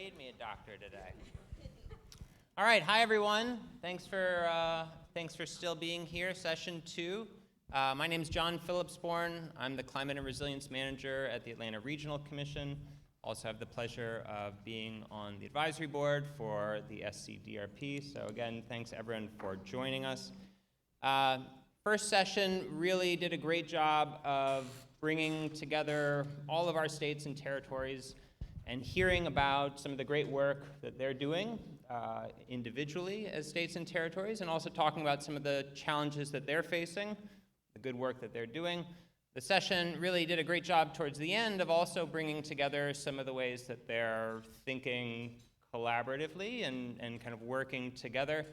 made me a doctor today. All right, hi everyone. Thanks for still being here. Session 2. My name is John Philipsborn. I'm the Climate and Resilience Manager at the Atlanta Regional Commission. Also have the pleasure of being on the advisory board for the SCDRP. So again, thanks everyone for joining us. First session really did a great job of bringing together all of our states and territories and hearing about some of the great work that they're doing individually as states and territories, and also talking about some of the challenges that they're facing, the good work that they're doing. The session really did a great job towards the end of also bringing together some of the ways that they're thinking collaboratively and kind of working together,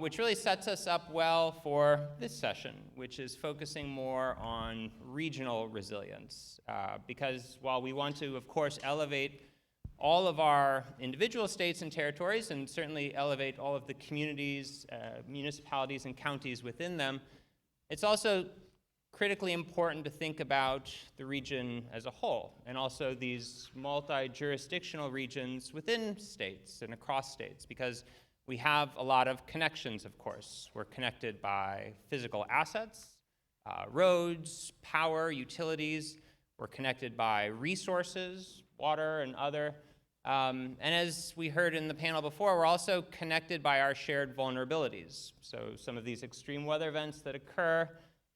which really sets us up well for this session, which is focusing more on regional resilience. Because while we want to, of course, elevate all of our individual states and territories, and certainly elevate all of the communities, municipalities, and counties within them, it's also critically important to think about the region as a whole, and also these multi-jurisdictional regions within states and across states, because we have a lot of connections, of course. We're connected by physical assets, roads, power, utilities. We're connected by resources, water, and other. And as we heard in the panel before, we're also connected by our shared vulnerabilities. So some of these extreme weather events that occur,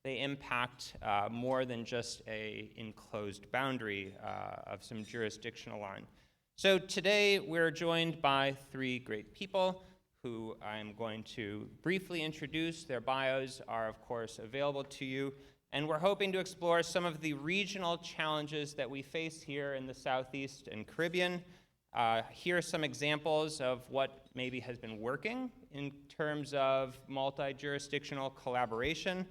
they impact more than just an enclosed boundary of some jurisdictional line. So today we're joined by 3 great people who I'm going to briefly introduce. Their bios are, of course, available to you. And we're hoping to explore some of the regional challenges that we face here in the Southeast and Caribbean. Here are some examples of what maybe has been working in terms of multi-jurisdictional collaboration,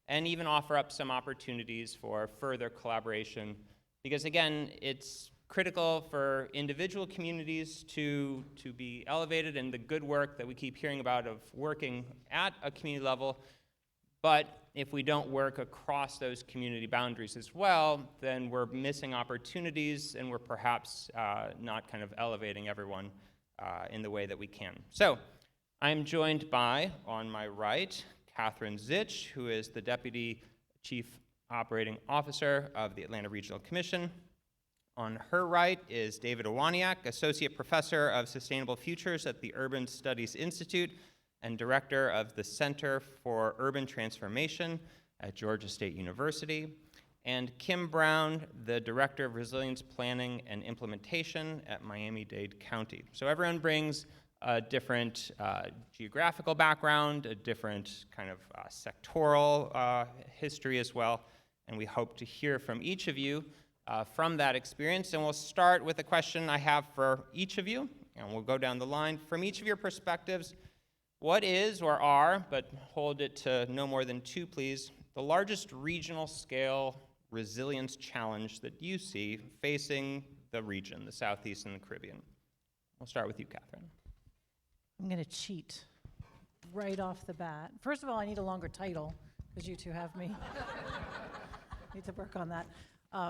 and even offer up some opportunities for further collaboration. Because again, it's critical for individual communities to be elevated, and the good work that we keep hearing about of working at a community level. But if we don't work across those community boundaries as well, then we're missing opportunities, and we're perhaps not kind of elevating everyone in the way that we can. So I'm joined by, on my right, Katherine Zitsch, who is the Deputy Chief Operating Officer of the Atlanta Regional Commission. On her right is David Iwaniec, Associate Professor of Sustainable Futures at the Urban Studies Institute and Director of the Center for Urban Transformation at Georgia State University, and Kim Brown, the Director of Resilience Planning and Implementation at Miami-Dade County. So everyone brings a different geographical background, a different kind of sectoral history as well, and we hope to hear from each of you from that experience. And we'll start with a question I have for each of you, and we'll go down the line. From each of your perspectives, what is or are, but hold it to no more than 2, please, the largest regional scale resilience challenge that you see facing the region, the Southeast and the Caribbean? We'll start with you, Katherine. I'm going to cheat right off the bat. First of all, I need a longer title, because you two have me. Need to work on that.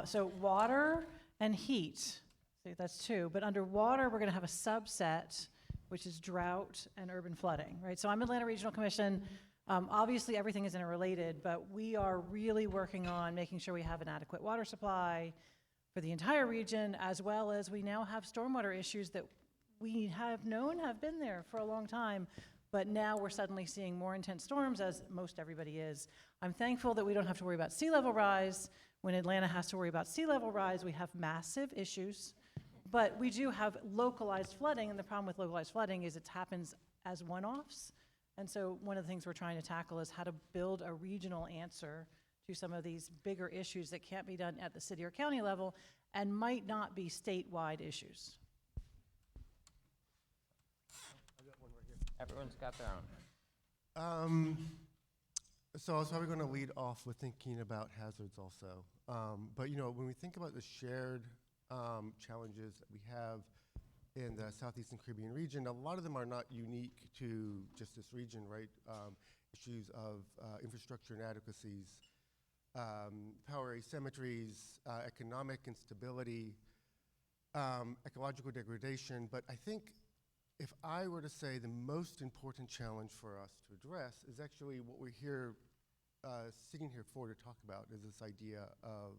So water and heat, see, that's 2. But under water, we're going to have a subset, which is drought and urban flooding, right? So I'm Atlanta Regional Commission. Obviously, everything is interrelated, but we are really working on making sure we have an adequate water supply for the entire region, as well as we now have stormwater issues that we have known have been there for a long time, but now we're suddenly seeing more intense storms, as most everybody is. I'm thankful that we don't have to worry about sea level rise. When Atlanta has to worry about sea level rise, we have massive issues. But we do have localized flooding, and the problem with localized flooding is it happens as one-offs. And so one of the things we're trying to tackle is how to build a regional answer to some of these bigger issues that can't be done at the city or county level and might not be statewide issues. I got one right here. Everyone's got their own. So I was probably going to lead off with thinking about hazards also. But you know, when we think about the shared challenges that we have in the Southeastern Caribbean region, a lot of them are not unique to just this region, right? Issues of infrastructure inadequacies, power asymmetries, economic instability, ecological degradation, but I think if I were to say the most important challenge for us to address is actually what we're here, sitting here for to talk about, is this idea of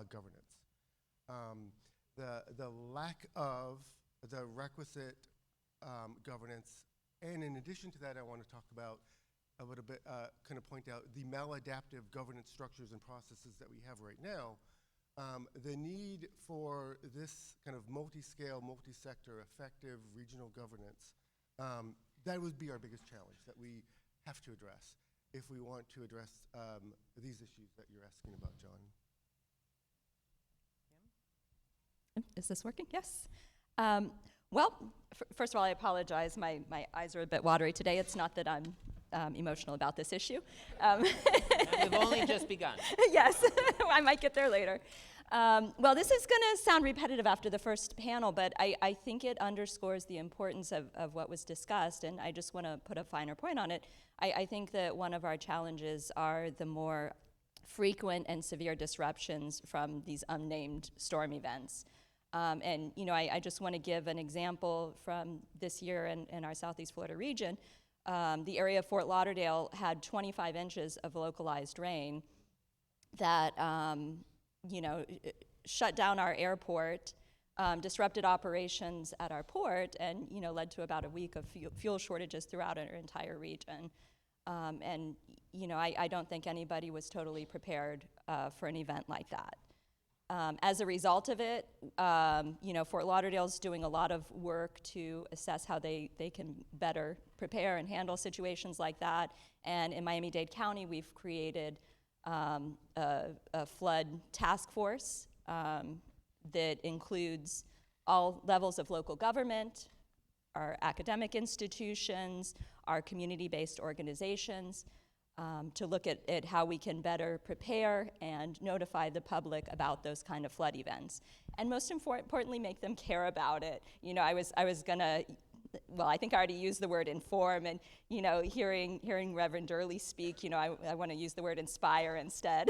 governance. The lack of the requisite governance, and in addition to that, I want to talk about a little bit, kind of point out the maladaptive governance structures and processes that we have right now. The need for this kind of multi-scale, multi-sector, effective regional governance, that would be our biggest challenge that we have to address if we want to address these issues that you're asking about, John. Is this working? Yes. Well, first of all, I apologize. My eyes are a bit watery today. It's not that I'm emotional about this issue. We've only just begun. Yes, I might get there later. Well, this is going to sound repetitive after the first panel, but I think it underscores the importance of what was discussed, and I just want to put a finer point on it. I think that one of our challenges are the more frequent and severe disruptions from these unnamed storm events. And you know, I just want to give an example from this year in our Southeast Florida region. The area of Fort Lauderdale had 25 inches of localized rain that you know, shut down our airport, disrupted operations at our port, and you know, led to about a week of fuel shortages throughout our entire region. And you know, I don't think anybody was totally prepared for an event like that. As a result of it, you know, Fort Lauderdale's doing a lot of work to assess how they can better prepare and handle situations like that. And in Miami-Dade County, we've created a flood task force that includes all levels of local government, our academic institutions, our community-based organizations, to look at how we can better prepare and notify the public about those kind of flood events. And most importantly, make them care about it. You know, I was gonna, well, I think I already used the word inform, and you know, hearing Reverend Durley speak, you know, I want to use the word inspire instead.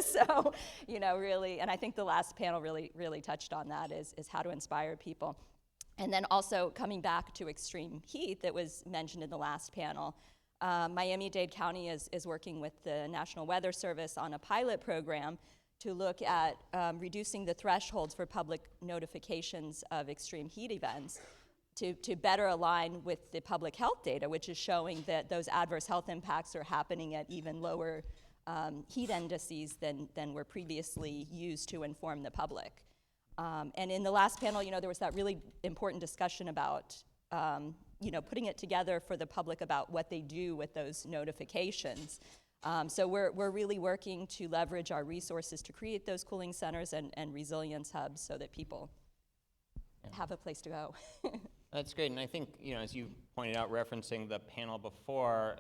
So, you know, really, and I think the last panel really touched on that, is how to inspire people. And then also coming back to extreme heat that was mentioned in the last panel, Miami-Dade County is working with the National Weather Service on a pilot program to look at reducing the thresholds for public notifications of extreme heat events to better align with the public health data, which is showing that those adverse health impacts are happening at even lower heat indices than were previously used to inform the public. And in the last panel, you know, there was that really important discussion about you know, putting it together for the public about what they do with those notifications. So we're really working to leverage our resources to create those cooling centers and resilience hubs so that people have a place to go. That's great, and I think, you know, as you pointed out, referencing the panel before,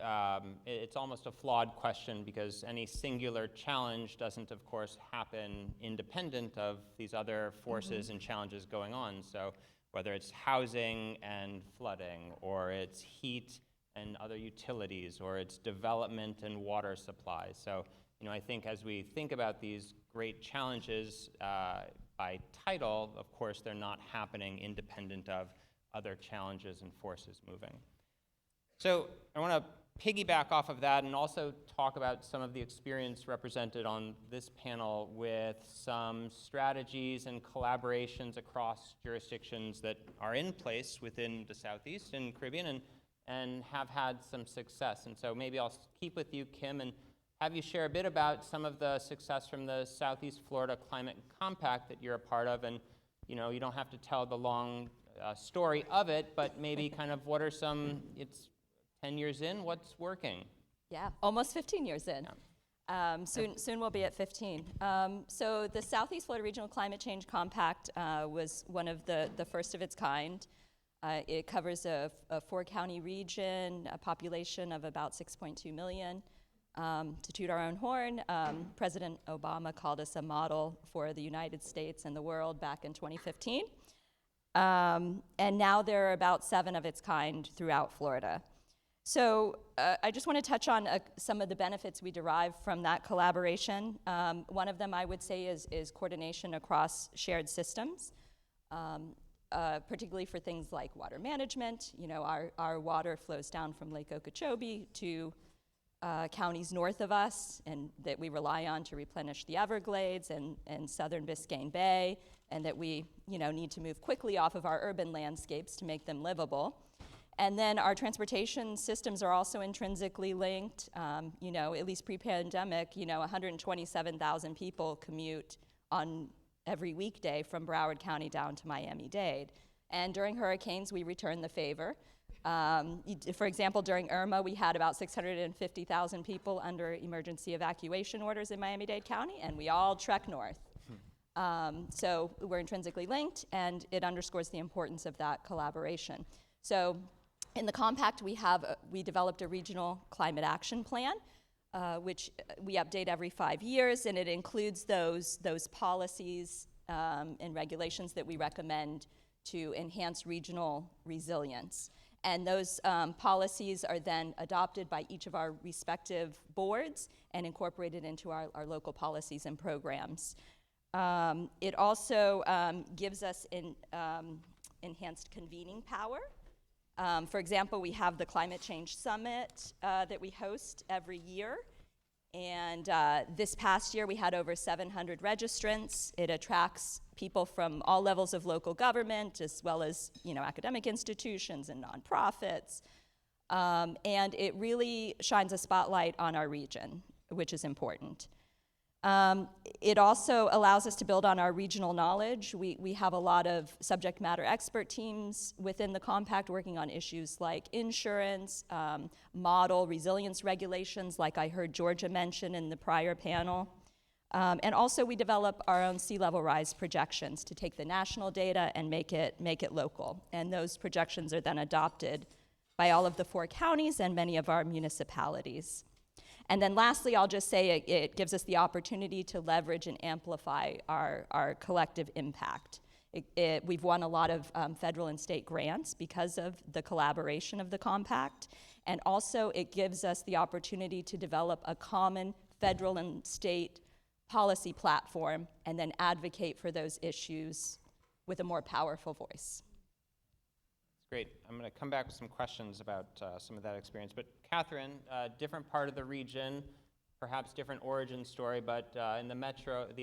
it's almost a flawed question because any singular challenge doesn't, of course, happen independent of these other forces and challenges going on. So whether it's housing and flooding, or it's heat and other utilities, or it's development and water supply. So, you know, I think as we think about these great challenges by title, of course, they're not happening independent of other challenges and forces moving. So I want to piggyback off of that and also talk about some of the experience represented on this panel with some strategies and collaborations across jurisdictions that are in place within the Southeast and Caribbean and have had some success. And so maybe I'll keep with you, Kim, and have you share a bit about some of the success from the Southeast Florida Climate Compact that you're a part of. And you know, you don't have to tell the long story of it, but maybe kind of what are some, it's 10 years in, what's working? Yeah, almost 15 years in. Yeah. Soon we'll be at 15. So the Southeast Florida Regional Climate Change Compact was one of the first of its kind. It covers a 4-county region, a population of about 6.2 million. To toot our own horn, President Obama called us a model for the United States and the world back in 2015. And now there are about 7 of its kind throughout Florida. So I just want to touch on some of the benefits we derive from that collaboration. One of them I would say is coordination across shared systems. particularly for things like water management. You know, our water flows down from Lake Okeechobee to counties north of us, and that we rely on to replenish the Everglades and southern Biscayne Bay, and that we, you know, need to move quickly off of our urban landscapes to make them livable. And then our transportation systems are also intrinsically linked. You know, at least pre-pandemic, you know, 127,000 people commute on every weekday from Broward County down to Miami-Dade. And during hurricanes, we return the favor. For example, during Irma, we had about 650,000 people under emergency evacuation orders in Miami-Dade County, and we all trek north. So we're intrinsically linked, and it underscores the importance of that collaboration. So in the compact, we developed a regional climate action plan, which we update every 5 years, and it includes those policies and regulations that we recommend to enhance regional resilience. And those policies are then adopted by each of our respective boards and incorporated into our local policies and programs. It also gives us enhanced convening power. For example, we have the Climate Change Summit that we host every year. And this past year, we had over 700 registrants. It attracts people from all levels of local government, as well as, you know, academic institutions and nonprofits. And it really shines a spotlight on our region, which is important. It also allows us to build on our regional knowledge. We have a lot of subject matter expert teams within the compact working on issues like insurance, model resilience regulations, like I heard Georgia mention in the prior panel. And also we develop our own sea level rise projections to take the national data and make it local. And those projections are then adopted by all of the 4 counties and many of our municipalities. And then lastly, I'll just say it gives us the opportunity to leverage and amplify our collective impact. We've won a lot of federal and state grants because of the collaboration of the compact. And also it gives us the opportunity to develop a common federal and state policy platform and then advocate for those issues with a more powerful voice. Great. I'm going to come back with some questions about some of that experience. But Katherine, different part of the region, perhaps different origin story, but in the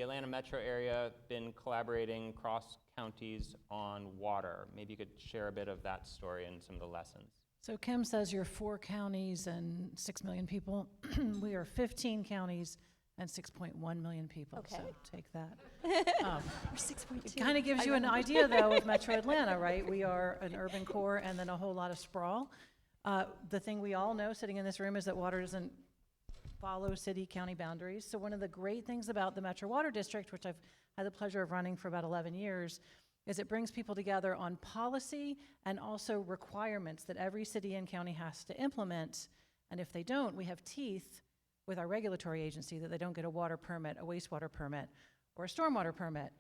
Atlanta metro area, been collaborating cross counties on water. Maybe you could share a bit of that story and some of the lessons. So Kim says you're 4 counties and 6 million people. We are 15 counties and 6.1 million people, Okay. so take that. We're 6.2. It kind of gives you an idea, though, of Metro Atlanta, right? We are an urban core and then a whole lot of sprawl. The thing we all know sitting in this room is that water doesn't follow city-county boundaries. So one of the great things about the Metro Water District, which I've had the pleasure of running for about 11 years, is it brings people together on policy and also requirements that every city and county has to implement. And if they don't, we have teeth with our regulatory agency that they don't get a water permit, a wastewater permit, or a stormwater permit,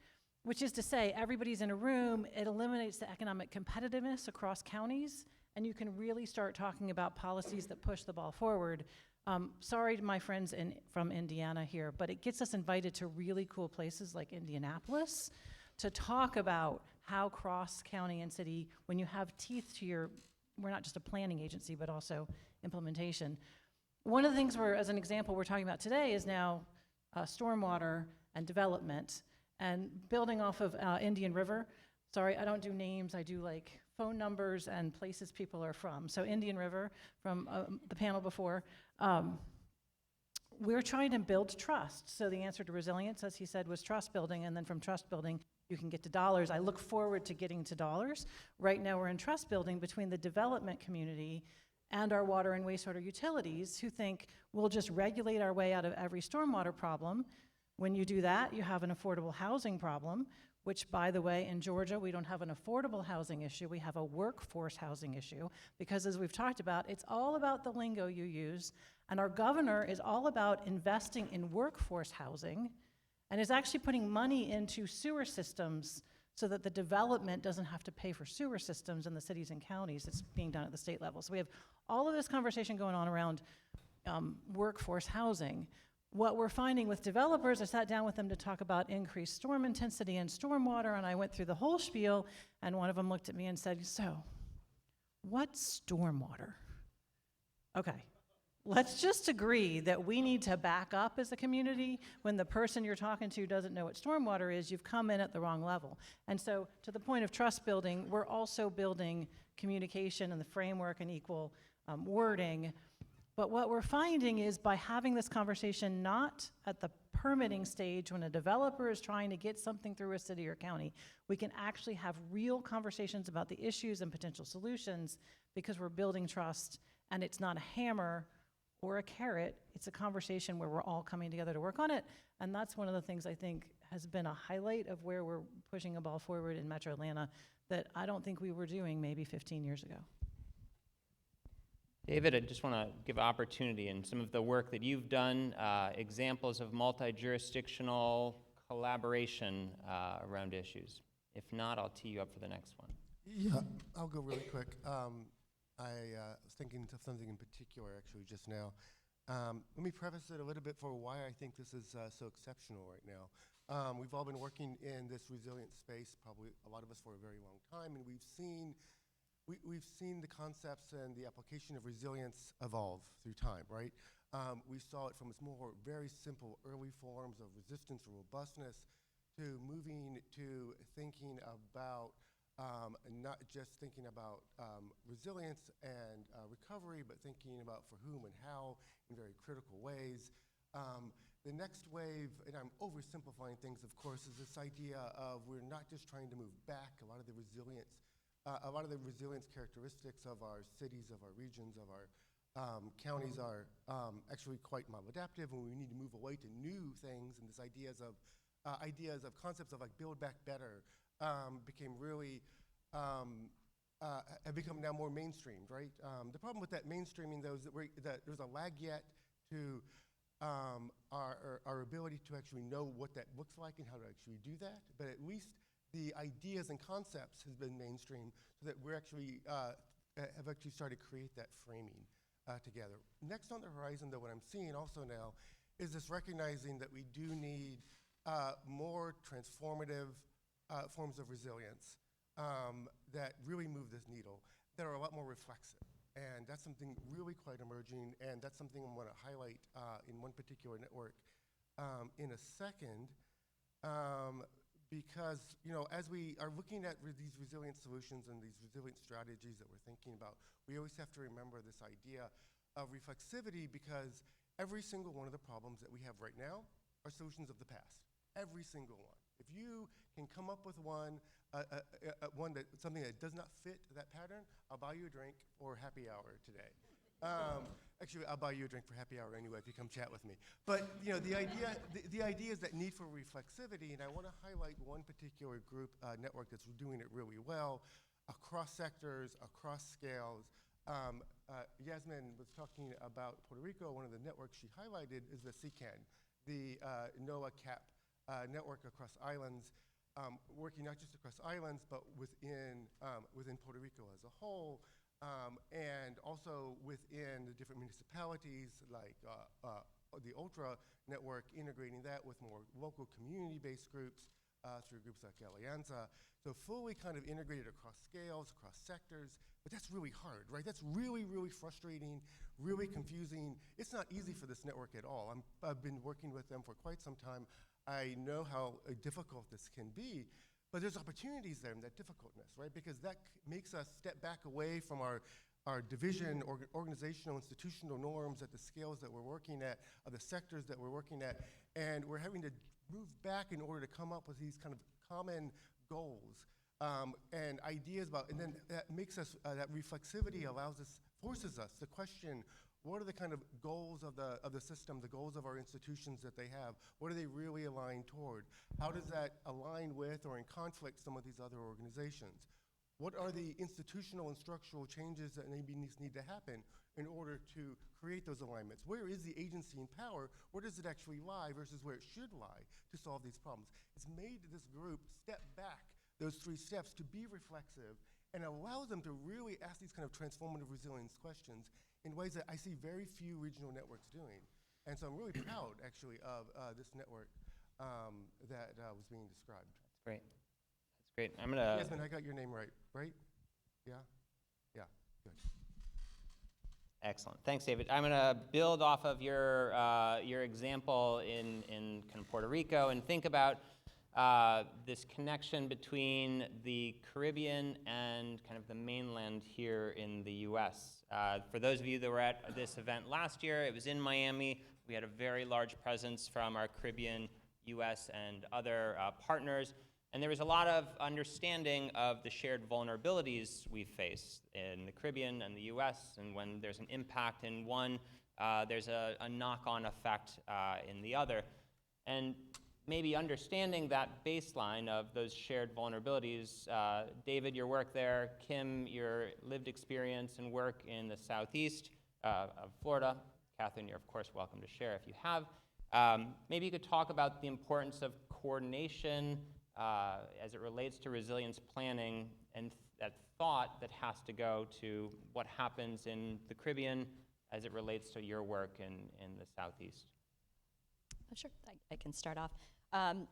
which is to say everybody's in a room. It eliminates the economic competitiveness across counties, and you can really start talking about policies that push the ball forward. Sorry to my friends from Indiana here, but it gets us invited to really cool places like Indianapolis to talk about how cross-county and city, when you have teeth to we're not just a planning agency, but also implementation. One of the things as an example, we're talking about today is now stormwater and development, and building off of Indian River. Sorry, I don't do names, I do like phone numbers and places people are from. So Indian River, from the panel before, we're trying to build trust. So the answer to resilience, as he said, was trust building, and then from trust building, you can get to dollars. I look forward to getting to dollars. Right now we're in trust building between the development community and our water and wastewater utilities, who think we'll just regulate our way out of every stormwater problem. When you do that, you have an affordable housing problem, which, by the way, in Georgia, we don't have an affordable housing issue, we have a workforce housing issue, because as we've talked about, it's all about the lingo you use, and our governor is all about investing in workforce housing, and is actually putting money into sewer systems so that the development doesn't have to pay for sewer systems in the cities and counties. It's being done at the state level. So we have all of this conversation going on around workforce housing. what we're finding with developers, I sat down with them to talk about increased storm intensity and stormwater, and I went through the whole spiel, and one of them looked at me and said, so, what's stormwater? Okay, let's just agree that we need to back up as a community. When the person you're talking to doesn't know what stormwater is, you've come in at the wrong level. And so, to the point of trust building, we're also building communication and the framework and equal wording. But what we're finding is by having this conversation not at the permitting stage when a developer is trying to get something through a city or county, we can actually have real conversations about the issues and potential solutions because we're building trust, and it's not a hammer or a carrot, it's a conversation where we're all coming together to work on it. And that's one of the things I think has been a highlight of where we're pushing a ball forward in Metro Atlanta that I don't think we were doing maybe 15 years ago. David, I just want to give opportunity in some of the work that you've done, examples of multi-jurisdictional collaboration around issues. If not, I'll tee you up for the next one. Yeah, I'll go really quick. I was thinking of something in particular actually just now. Let me preface it a little bit for why I think this is so exceptional right now. We've all been working in this resilient space, probably a lot of us for a very long time, and we've seen the concepts and the application of resilience evolve through time, right? We saw it from its more very simple early forms of resistance or robustness to moving to thinking about not just thinking about resilience and recovery, but thinking about for whom and how in very critical ways. The next wave, and I'm oversimplifying things, of course, is this idea of we're not just trying to move back a lot of the resilience characteristics of our cities, of our regions, of our counties are actually quite maladaptive, and we need to move away to new things. And this ideas of concepts of like build back better became really have become now more mainstreamed, right? The problem with that mainstreaming, though, is that there's a lag yet to our ability to actually know what that looks like and how to actually do that. But at least the ideas and concepts has been mainstream so that we're actually have actually started to create that framing together. Next on the horizon, though, what I'm seeing also now is this recognizing that we do need more transformative forms of resilience that really move this needle, that are a lot more reflexive. And that's something really quite emerging, and that's something I want to highlight in one particular network in a second. Because, you know, as we are looking at these resilient solutions and these resilient strategies that we're thinking about, we always have to remember this idea of reflexivity, because every single one of the problems that we have right now are solutions of the past. Every single one. If you can come up with something that does not fit that pattern, I'll buy you a drink for happy hour today. Actually, I'll buy you a drink for happy hour anyway if you come chat with me. But you know, the idea is that need for reflexivity, and I want to highlight one particular group network that's doing it really well across sectors, across scales. Yasmin was talking about Puerto Rico. One of the networks she highlighted is the CCAN, the NOAA CAP network across islands, working not just across islands, but within Puerto Rico as a whole. And also within the different municipalities, like the Ultra network, integrating that with more local community-based groups through groups like Alianza. So fully kind of integrated across scales, across sectors, but that's really hard, right? That's really, really frustrating, really confusing. It's not easy for this network at all. I've been working with them for quite some time. I know how difficult this can be. But there's opportunities there in that difficultness, right? Because that makes us step back away from our division, organizational, institutional norms at the scales that we're working at, of the sectors that we're working at, and we're having to move back in order to come up with these kind of common goals and ideas about, and then that makes us, that reflexivity forces us to question, what are the kind of goals of the system, the goals of our institutions that they have? What are they really aligned toward? How does that align with or in conflict some of these other organizations? What are the institutional and structural changes that maybe need to happen in order to create those alignments? Where is the agency and power? Where does it actually lie versus where it should lie to solve these problems? It's made this group step back those 3 steps to be reflexive and allow them to really ask these kind of transformative resilience questions in ways that I see very few regional networks doing. And so I'm really proud, actually, of this network that was being described. That's great. That's great. I'm going to... Yasmin, I got your name right? Yeah? Yeah, good. Excellent. Thanks, David. I'm going to build off of your example in kind of Puerto Rico and think about this connection between the Caribbean and kind of the mainland here in the U.S. For those of you that were at this event last year, it was in Miami. We had a very large presence from our Caribbean, U.S., and other partners. And there was a lot of understanding of the shared vulnerabilities we face in the Caribbean and the U.S., and when there's an impact in one, there's a knock-on effect in the other. And maybe understanding that baseline of those shared vulnerabilities, David, your work there, Kim, your lived experience and work in the southeast of Florida, Katherine, you're of course welcome to share if you have. Maybe you could talk about the importance of coordination as it relates to resilience planning and that thought that has to go to what happens in the Caribbean as it relates to your work in the Southeast. Sure, I can start off.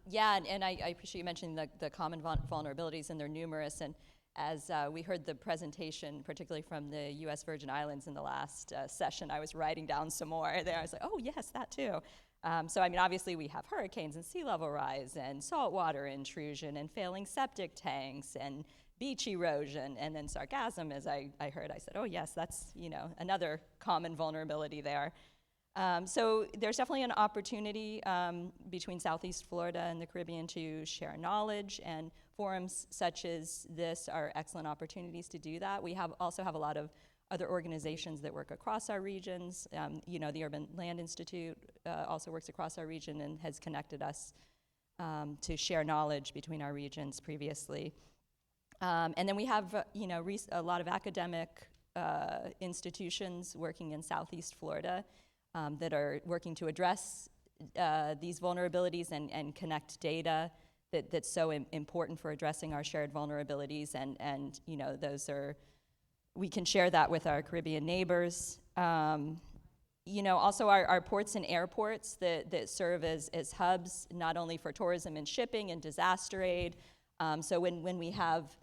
Yeah, and I appreciate you mentioning the common vulnerabilities, and they're numerous. And as we heard the presentation, particularly from the U.S. Virgin Islands in the last session, I was writing down some more there. I was like, oh, yes, that too. So, I mean, obviously we have hurricanes and sea level rise and saltwater intrusion and failing septic tanks and beach erosion, and then sargassum, as I heard. I said, oh, yes, that's, another common vulnerability there. So there's definitely an opportunity between Southeast Florida and the Caribbean to share knowledge, and forums such as this are excellent opportunities to do that. We also have a lot of other organizations that work across our regions. The Urban Land Institute also works across our region and has connected us to share knowledge between our regions previously. And then we have, a lot of academic institutions working in Southeast Florida that are working to address these vulnerabilities and connect data that's so important for addressing our shared vulnerabilities. And those are, we can share that with our Caribbean neighbors. Also our ports and airports that serve as hubs, not only for tourism and shipping and disaster aid. So when we have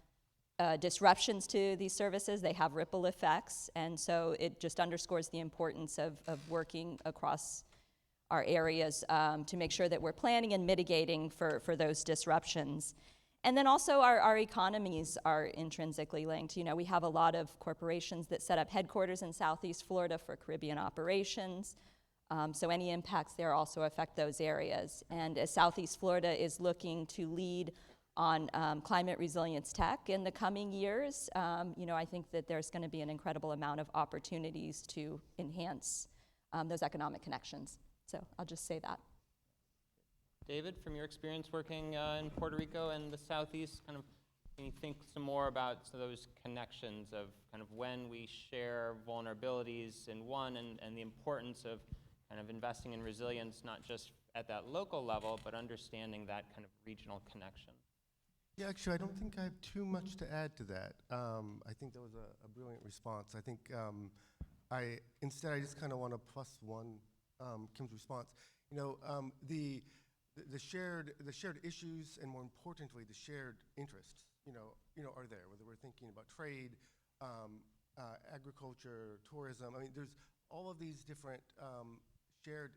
disruptions to these services, they have ripple effects, and so it just underscores the importance of working across our areas to make sure that we're planning and mitigating for those disruptions. And then also our economies are intrinsically linked. We have a lot of corporations that set up headquarters in Southeast Florida for Caribbean operations, so any impacts there also affect those areas. And as Southeast Florida is looking to lead on climate resilience tech in the coming years, I think that there's going to be an incredible amount of opportunities to enhance those economic connections. So I'll just say that. David, from your experience working in Puerto Rico and the Southeast, can you think some more about those connections of kind of when we share vulnerabilities in one and the importance of kind of investing in resilience, not just at that local level, but understanding that kind of regional connection? Yeah, actually, I don't think I have too much to add to that. I think that was a brilliant response. I think I just kind of want to plus one Kim's response. The shared issues, and more importantly, the shared interests, are there. Whether we're thinking about trade, agriculture, tourism. I mean, there's all of these different shared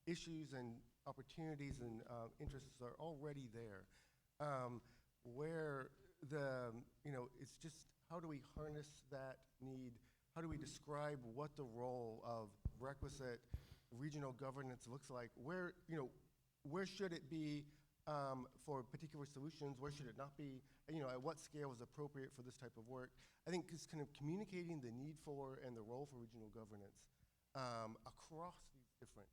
issues and opportunities and interests are already there. Where it's just how do we harness that need? How do we describe what the role of requisite regional governance looks like? Where should it be for particular solutions? Where should it not be? At what scale is appropriate for this type of work? I think it's kind of communicating the need for and the role for regional governance across these different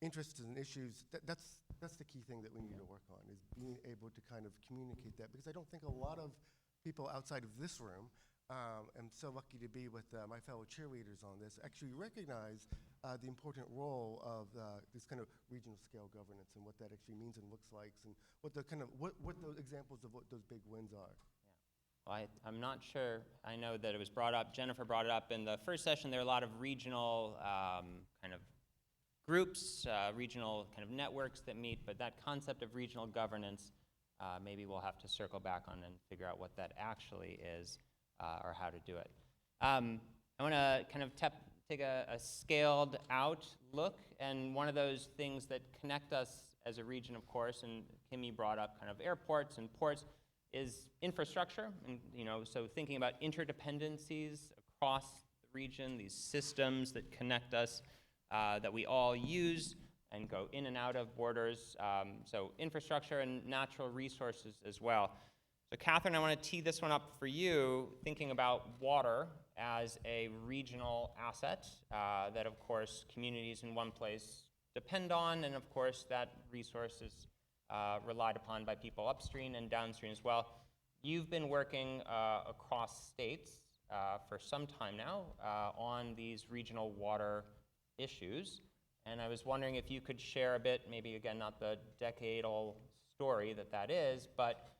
interests and issues. That's the key thing that we need to work on, is being able to kind of communicate that, because I don't think a lot of people outside of this room, I'm so lucky to be with my fellow cheerleaders on this, actually recognize the important role of this kind of regional scale governance and what that actually means and looks like, and what the examples of what those big wins are. Well, I'm not sure. I know that it was brought up, Jennifer brought it up in the first session. There are a lot of regional kind of groups, regional kind of networks that meet, but that concept of regional governance, maybe we'll have to circle back on and figure out what that actually is or how to do it. I want to kind of take a scaled out look, and one of those things that connect us as a region, of course, and Kimmy brought up kind of airports and ports, is infrastructure. And so thinking about interdependencies across the region, these systems that connect us, that we all use and go in and out of borders. So infrastructure and natural resources as well. So Katherine, I want to tee this one up for you, thinking about water as a regional asset that, of course, communities in one place depend on, and of course that resource is relied upon by people upstream and downstream as well. You've been working across states for some time now on these regional water issues, and I was wondering if you could share a bit, maybe again not the decadal story that is, but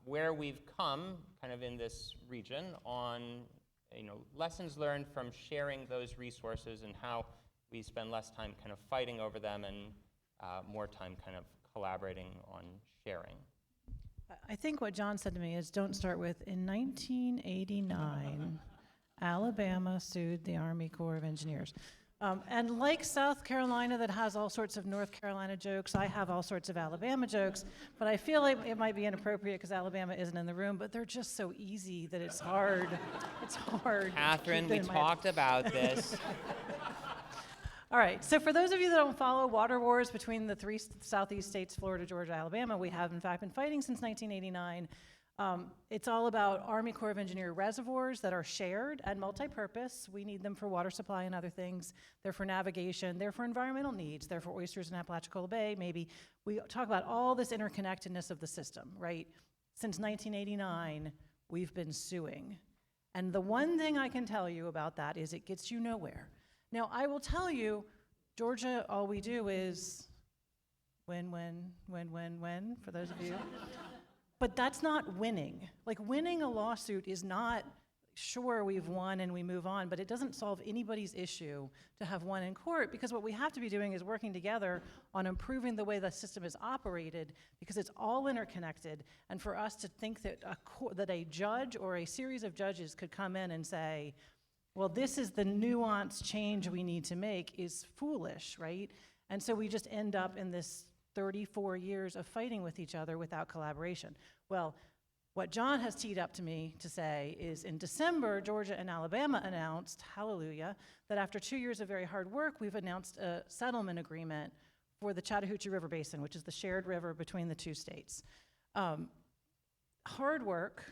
where we've come kind of in this region on lessons learned from sharing those resources and how we spend less time kind of fighting over them and more time kind of collaborating on sharing. I think what John said to me is, don't start with, in 1989, Alabama sued the Army Corps of Engineers. And like South Carolina, that has all sorts of North Carolina jokes, I have all sorts of Alabama jokes, but I feel like it might be inappropriate because Alabama isn't in the room, but they're just so easy that it's hard. It's hard. Katherine, we talked about this. All right, so for those of you that don't follow water wars between the three southeast states, Florida, Georgia, Alabama, we have in fact been fighting since 1989. It's all about Army Corps of Engineer reservoirs that are shared and multi-purpose. We need them for water supply and other things. They're for navigation. They're for environmental needs. They're for oysters in Apalachicola Bay. Maybe we talk about all this interconnectedness of the system, right? Since 1989, we've been suing. And the one thing I can tell you about that is it gets you nowhere. Now, I will tell you, Georgia, all we do is win, for those of you. But that's not winning. Like, winning a lawsuit is not, sure, we've won and we move on, but it doesn't solve anybody's issue to have won in court, because what we have to be doing is working together on improving the way the system is operated, because it's all interconnected. And for us to think that a judge or a series of judges could come in and say, well, this is the nuanced change we need to make, is foolish, right? And so we just end up in this 34 years of fighting with each other without collaboration. Well, what John has teed up to me to say is, in December, Georgia and Alabama announced, hallelujah, that after 2 years of very hard work, we've announced a settlement agreement for the Chattahoochee River Basin, which is the shared river between the two states. Hard work.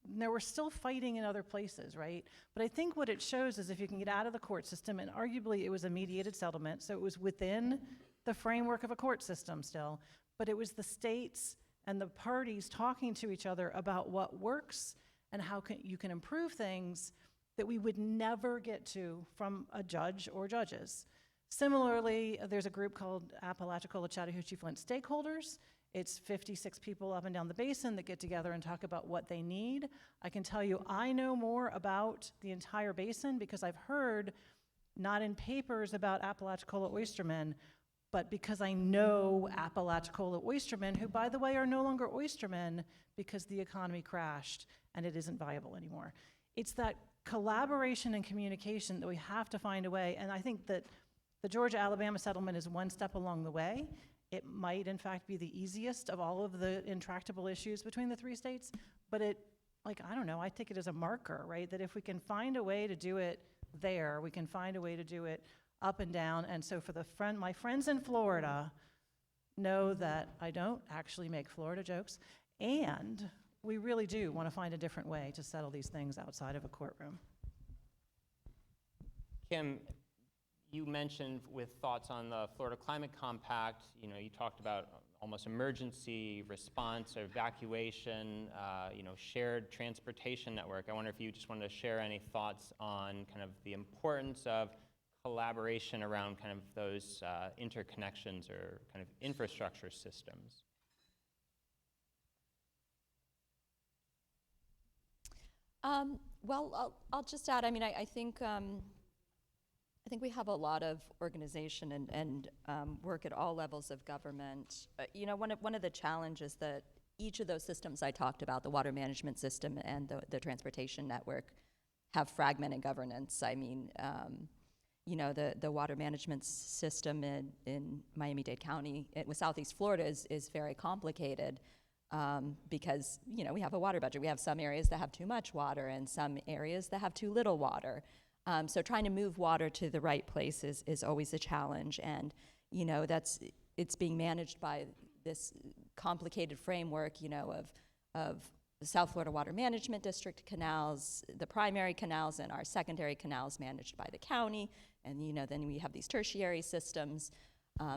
Now, we're still fighting in other places, right? But I think what it shows is if you can get out of the court system, and arguably it was a mediated settlement, so it was within the framework of a court system still, but it was the states and the parties talking to each other about what works and how you can improve things that we would never get to from a judge or judges. Similarly, there's a group called Apalachicola Chattahoochee Flint Stakeholders. It's 56 people up and down the basin that get together and talk about what they need. I can tell you I know more about the entire basin because I've heard, not in papers about Apalachicola oystermen, but because I know Apalachicola oystermen, who, by the way, are no longer oystermen because the economy crashed and it isn't viable anymore. It's that collaboration and communication that we have to find a way, and I think that the Georgia-Alabama settlement is one step along the way. It might, in fact, be the easiest of all of the intractable issues between the three states, but I don't know, I take it as a marker, right? That if we can find a way to do it there, we can find a way to do it up and down. And so for my friends in Florida know that I don't actually make Florida jokes, and we really do want to find a different way to settle these things outside of a courtroom. Kim, you mentioned with thoughts on the Florida Climate Compact, you talked about almost emergency response or evacuation, shared transportation network. I wonder if you just wanted to share any thoughts on kind of the importance of collaboration around kind of those interconnections or kind of infrastructure systems. Well, I'll just add, I mean, I think I think we have a lot of organization and work at all levels of government. One of the challenges that each of those systems I talked about, the water management system and the transportation network, have fragmented governance. I mean, the water management system in Miami-Dade County with Southeast Florida is very complicated because, we have a water budget. We have some areas that have too much water and some areas that have too little water. So trying to move water to the right place is always a challenge. And, it's being managed by this complicated framework, of the South Florida Water Management District canals, the primary canals, and our secondary canals managed by the county. And, then we have these tertiary systems.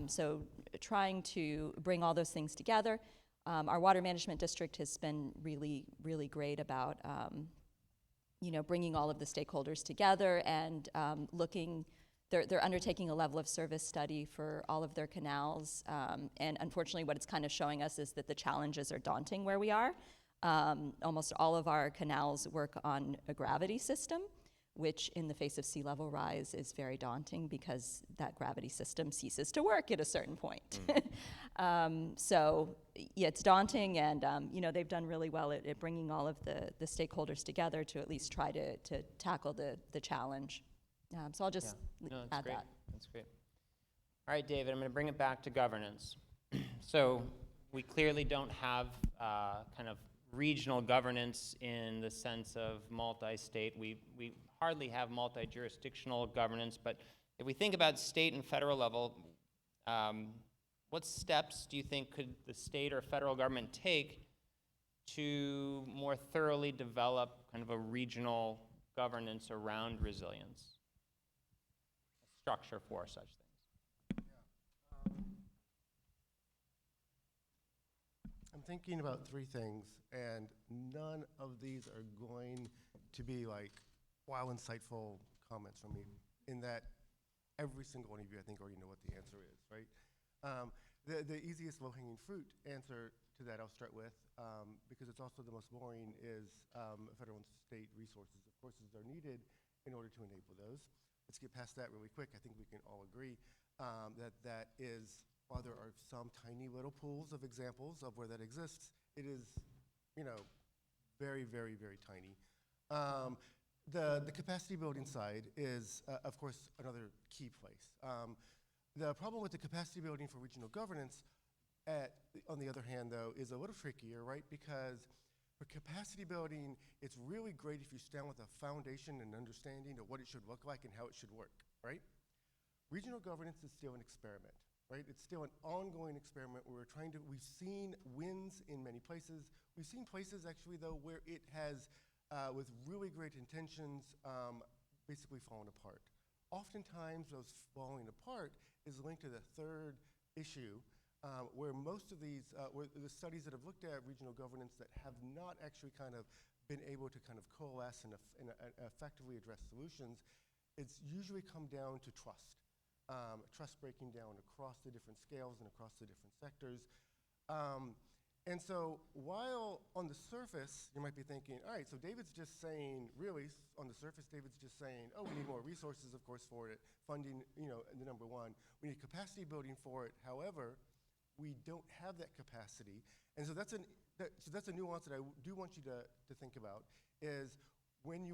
So trying to bring all those things together. Our water management district has been really, really great about, bringing all of the stakeholders together and looking. They're undertaking a level of service study for all of their canals. And unfortunately, what it's kind of showing us is that the challenges are daunting where we are. Almost all of our canals work on a gravity system, which in the face of sea level rise is very daunting because that gravity system ceases to work at a certain point. So yeah, it's daunting, and they've done really well at bringing all of the stakeholders together to at least try to tackle the challenge. So I'll just add great. that. That's great. All right, David, I'm going to bring it back to governance. So we clearly don't have kind of regional governance in the sense of multi-state. We hardly have multi-jurisdictional governance, but if we think about state and federal level, what steps do you think could the state or federal government take to more thoroughly develop kind of a regional governance around resilience? A structure for such things. I'm thinking about three things, and none of these are going to be like, wow, insightful comments from me, in that every single one of you, I think, already know what the answer is, right? The easiest low-hanging fruit answer to that I'll start with, because it's also the most boring, is federal and state resources. Of course, are needed in order to enable those. Let's get past that really quick. I think we can all agree that is, while there are some tiny little pools of examples of where that exists, it is, very, very, very tiny. The capacity building side is, of course, another key place. The problem with the capacity building for regional governance, on the other hand, though, is a little trickier, right? Because for capacity building, it's really great if you stand with a foundation and understanding of what it should look like and how it should work, right? Regional governance is still an experiment, right? It's still an ongoing experiment where we've seen wins in many places. We've seen places, actually, though, where it has, with really great intentions, basically fallen apart. Oftentimes, those falling apart is linked to the third issue, where most of these, where the studies that have looked at regional governance that have not actually kind of been able to kind of coalesce and effectively address solutions, it's usually come down to trust. Trust breaking down across the different scales and across the different sectors. And so while on the surface, you might be thinking, all right, so David's just saying, really, on the surface, David's just saying, oh, we need more resources, of course, for it, funding, the number one. We need capacity building for it. However, we don't have that capacity. And so that's a nuance that I do want you to think about, is when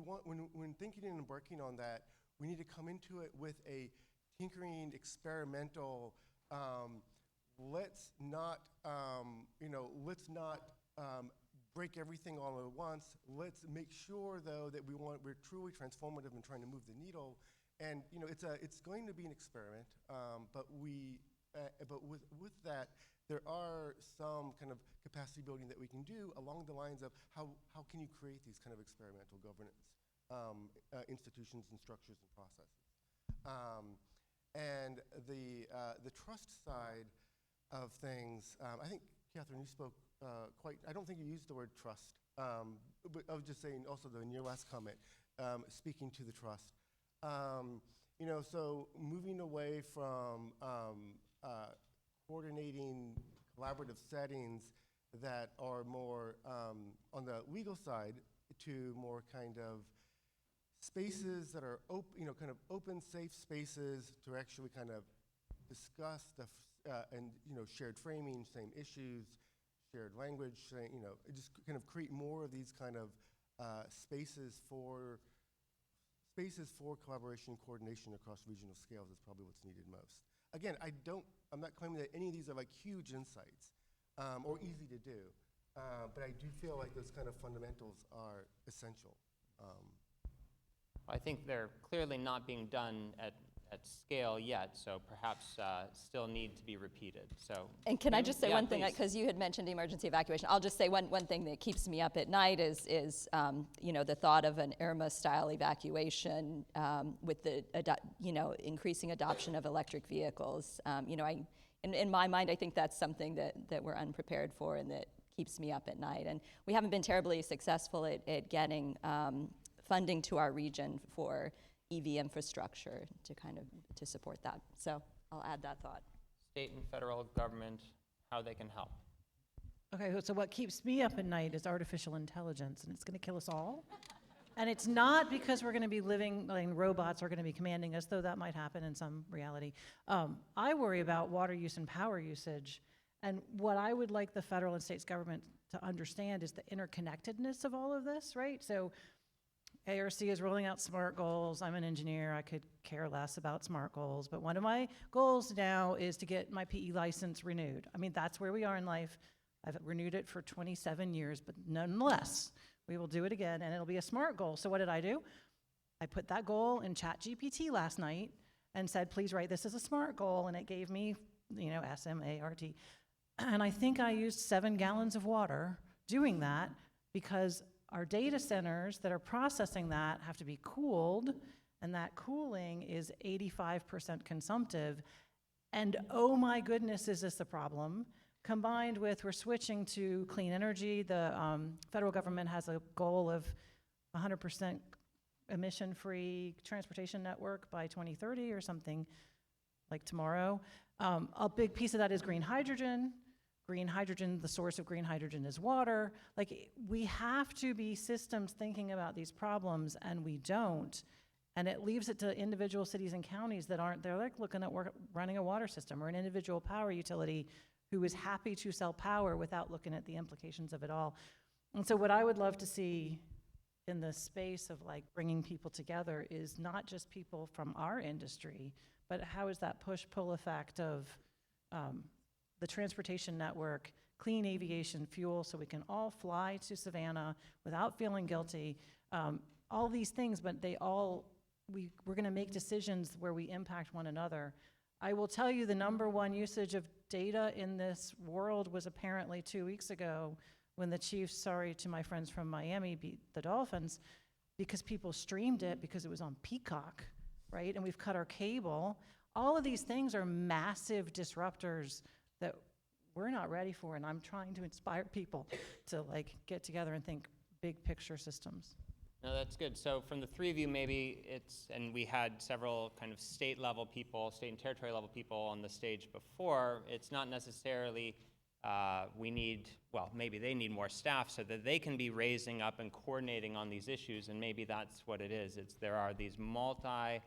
thinking and embarking on that, we need to come into it with a tinkering, experimental, let's not break everything all at once. Let's make sure, though, that we're truly transformative in trying to move the needle. And it's going to be an experiment, but with that, there are some kind of capacity building that we can do along the lines of how can you create these kind of experimental governance institutions and structures and processes. And the trust side of things, I think, Katherine, you spoke I don't think you used the word trust, but I was just saying also, though, in your last comment, speaking to the trust. So moving away from coordinating collaborative settings that are more on the legal side to more kind of spaces that are kind of open, safe spaces to actually kind of discuss and shared framing, same issues, shared language, just kind of create more of these kind of spaces for collaboration and coordination across regional scales is probably what's needed most. Again, I'm not claiming that any of these are like huge insights or easy to do, but I do feel like those kind of fundamentals are essential. I think they're clearly not being done at scale yet, so perhaps still need to be repeated. So, and can I just say one thing, please. because you had mentioned emergency evacuation. I'll just say one thing that keeps me up at night is the thought of an Irma-style evacuation with the increasing adoption of electric vehicles. In my mind, I think that's something that we're unprepared for and that keeps me up at night. And we haven't been terribly successful at getting funding to our region for EV infrastructure to support that. So I'll add that thought. State and federal government, how they can help. Okay, so what keeps me up at night is artificial intelligence, and it's going to kill us all. And it's not because we're going to be living, like robots are going to be commanding us, though that might happen in some reality. I worry about water use and power usage. And what I would like the federal and states government to understand is the interconnectedness of all of this, right? So ARC is rolling out SMART goals. I'm an engineer. I could care less about SMART goals. But one of my goals now is to get my PE license renewed. I mean, that's where we are in life. I've renewed it for 27 years, but nonetheless, we will do it again, and it'll be a SMART goal. So what did I do? I put that goal in ChatGPT last night and said, please write this as a SMART goal, and it gave me, SMART. And I think I used 7 gallons of water doing that because our data centers that are processing that have to be cooled, and that cooling is 85% consumptive. And oh my goodness, is this a problem? Combined with we're switching to clean energy. The federal government has a goal of 100% emission-free transportation network by 2030 or something like tomorrow. A big piece of that is green hydrogen. Green hydrogen, the source of green hydrogen is water. Like, we have to be systems thinking about these problems, and we don't. And it leaves it to individual cities and counties that aren't, they're like looking at running a water system, or an individual power utility who is happy to sell power without looking at the implications of it all. And so what I would love to see in the space of like bringing people together is not just people from our industry, but how is that push-pull effect of the transportation network, clean aviation fuel so we can all fly to Savannah without feeling guilty, all these things, but we're gonna make decisions where we impact one another. I will tell you the #1 usage of data in this world was apparently 2 weeks ago when the Chiefs, sorry to my friends from Miami, beat the Dolphins because people streamed it because it was on Peacock, right? And we've cut our cable. All of these things are massive disruptors that we're not ready for, and I'm trying to inspire people to like get together and think big picture systems. No, that's good. So from the three of you, maybe and we had several kind of state level people, state and territory level people on the stage before, it's not necessarily maybe they need more staff so that they can be raising up and coordinating on these issues, and maybe that's what it is. There are these multi-pronged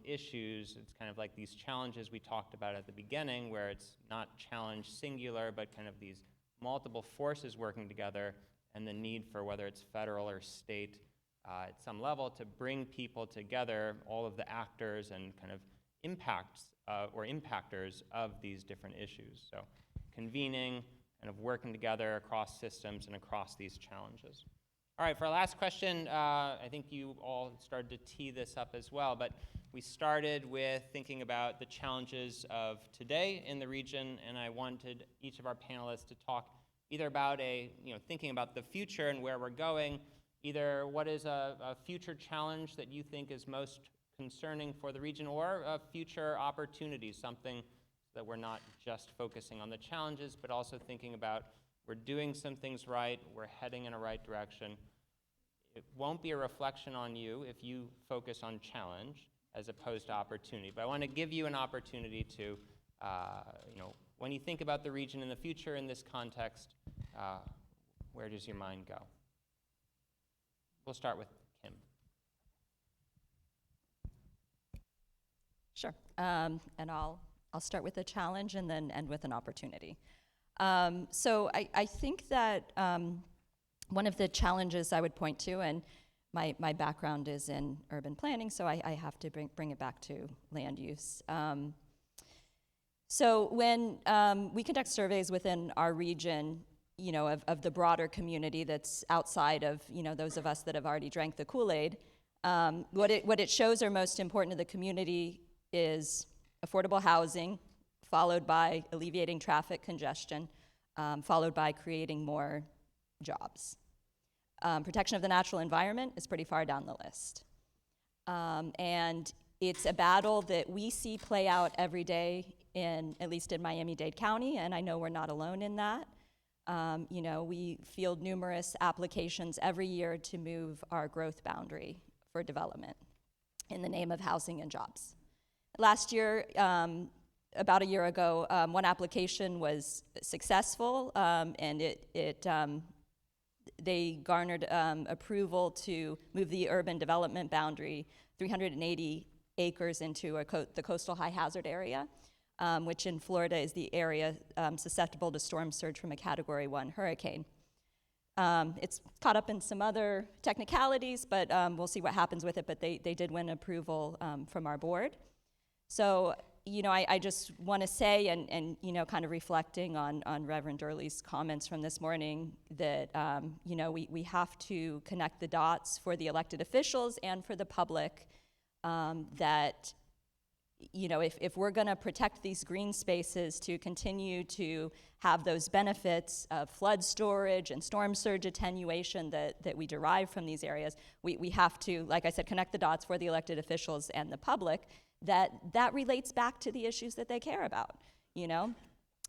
issues. It's kind of like these challenges we talked about at the beginning, where it's not challenge singular, but kind of these multiple forces working together, and the need for whether it's federal or state at some level to bring people together, all of the actors and kind of impacts or impactors of these different issues. So convening, kind of working together across systems and across these challenges. All right, for our last question, I think you all started to tee this up as well, but we started with thinking about the challenges of today in the region, and I wanted each of our panelists to talk either about thinking about the future and where we're going, either what is a future challenge that you think is most concerning for the region, or a future opportunity, something that we're not just focusing on the challenges, but also thinking about we're doing some things right, we're heading in a right direction. It won't be a reflection on you if you focus on challenge as opposed to opportunity. But I want to give you an opportunity to, when you think about the region in the future in this context, where does your mind go? We'll start with Kim. Sure. And I'll start with a challenge and then end with an opportunity. So I think that one of the challenges I would point to, and my background is in urban planning, so I have to bring it back to land use. So when we conduct surveys within our region, of the broader community that's outside of, those of us that have already drank the Kool-Aid, what it shows are most important to the community is affordable housing, followed by alleviating traffic congestion, followed by creating more jobs. Protection of the natural environment is pretty far down the list. And it's a battle that we see play out every day at least in Miami-Dade County, and I know we're not alone in that. We field numerous applications every year to move our growth boundary for development in the name of housing and jobs. Last year, about a year ago, one application was successful, and they garnered approval to move the urban development boundary 380 acres into the coastal high hazard area, which in Florida is the area susceptible to storm surge from a Category 1 hurricane. It's caught up in some other technicalities, but we'll see what happens with it, but they did win approval from our board. So, I just want to say, and kind of reflecting on Reverend Durley's comments from this morning, that, we have to connect the dots for the elected officials and for the public, that, if we're going to protect these green spaces to continue to have those benefits of flood storage and storm surge attenuation that we derive from these areas, we have to, like I said, connect the dots for the elected officials and the public, that relates back to the issues that they care about.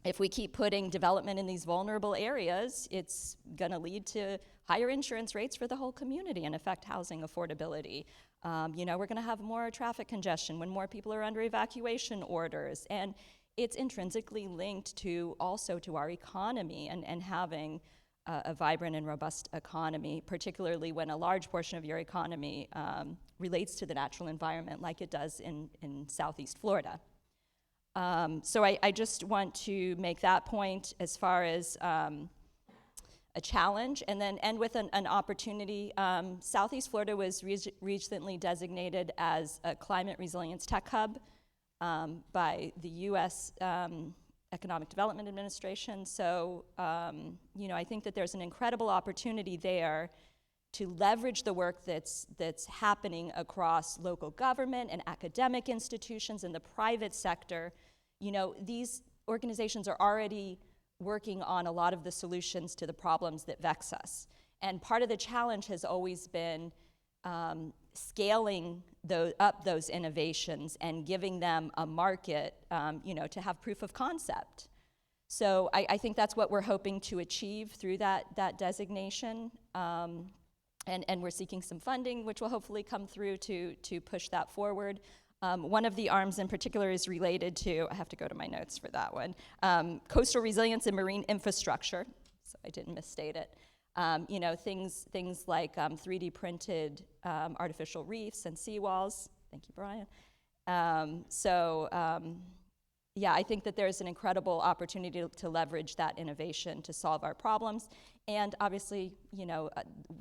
If we keep putting development in these vulnerable areas, it's going to lead to higher insurance rates for the whole community and affect housing affordability. We're going to have more traffic congestion when more people are under evacuation orders, and it's intrinsically linked to our economy and having a vibrant and robust economy, particularly when a large portion of your economy relates to the natural environment like it does in Southeast Florida. So I just want to make that point as far as a challenge, and then end with an opportunity. Southeast Florida was recently designated as a climate resilience tech hub by the U.S. Economic Development Administration. So, I think that there's an incredible opportunity there to leverage the work that's happening across local government and academic institutions and the private sector. These organizations are already working on a lot of the solutions to the problems that vex us. And part of the challenge has always been scaling up those innovations and giving them a market, to have proof of concept. So I think that's what we're hoping to achieve through that designation. And we're seeking some funding, which will hopefully come through to push that forward. One of the arms in particular is related to, I have to go to my notes for that one, coastal resilience and marine infrastructure, so I didn't misstate it. Things like 3D printed artificial reefs and seawalls. Thank you, Brian. I think that there's an incredible opportunity to leverage that innovation to solve our problems. And obviously,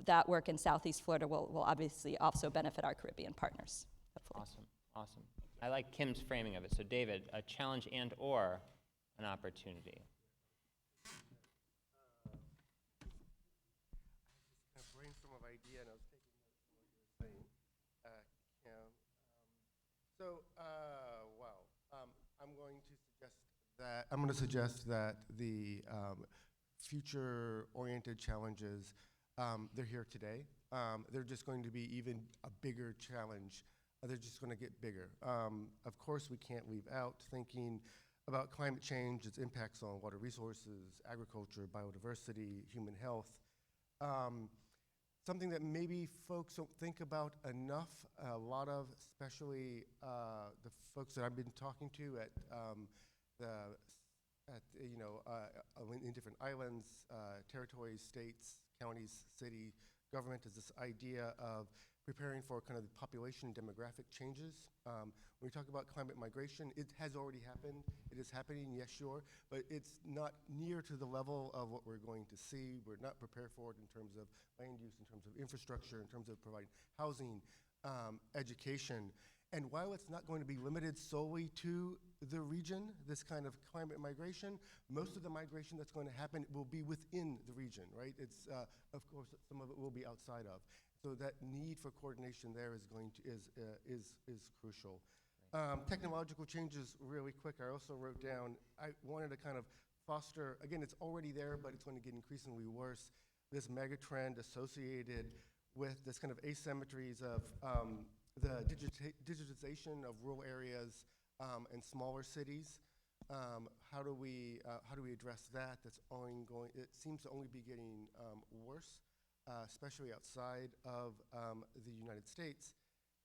that work in Southeast Florida will obviously also benefit our Caribbean partners, hopefully. Awesome. I like Kim's framing of it. So David, a challenge and or an opportunity. A brainstorm of idea, and I was taking notes from what you were saying, Kim. I'm going to suggest that the future-oriented challenges, they're here today. They're just going to be even a bigger challenge. They're just going to get bigger. Of course, we can't leave out thinking about climate change, its impacts on water resources, agriculture, biodiversity, human health. Something that maybe folks don't think about enough, a lot of, especially the folks that I've been talking to in different islands, territories, states, counties, cities, government is this idea of preparing for kind of the population and demographic changes. When we talk about climate migration, it has already happened. It is happening, yes, sure, but it's not near to the level of what we're going to see. We're not prepared for it in terms of land use, in terms of infrastructure, in terms of providing housing, education. And while it's not going to be limited solely to the region, this kind of climate migration, most of the migration that's going to happen will be within the region, right? It's, of course, some of it will be outside of. So that need for coordination there is crucial. Technological changes, really quick. I also wrote down, I wanted to kind of foster, again, it's already there, but it's going to get increasingly worse, this mega trend associated with this kind of asymmetries of the digitization of rural areas and smaller cities. How do we address that? That's ongoing. It seems to only be getting worse, especially outside of the United States.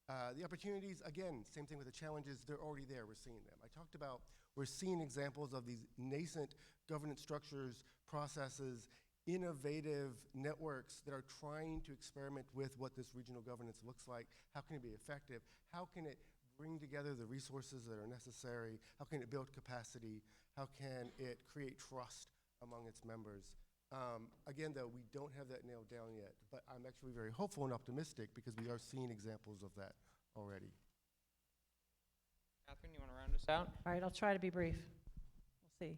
The opportunities, again, same thing with the challenges, they're already there, we're seeing them. I talked about, we're seeing examples of these nascent governance structures, processes, innovative networks that are trying to experiment with what this regional governance looks like. How can it be effective? How can it bring together the resources that are necessary? How can it build capacity? How can it create trust among its members? Again, though, we don't have that nailed down yet, but I'm actually very hopeful and optimistic because we are seeing examples of that already. Katherine, you want to round us out? All right, I'll try to be brief. We'll see.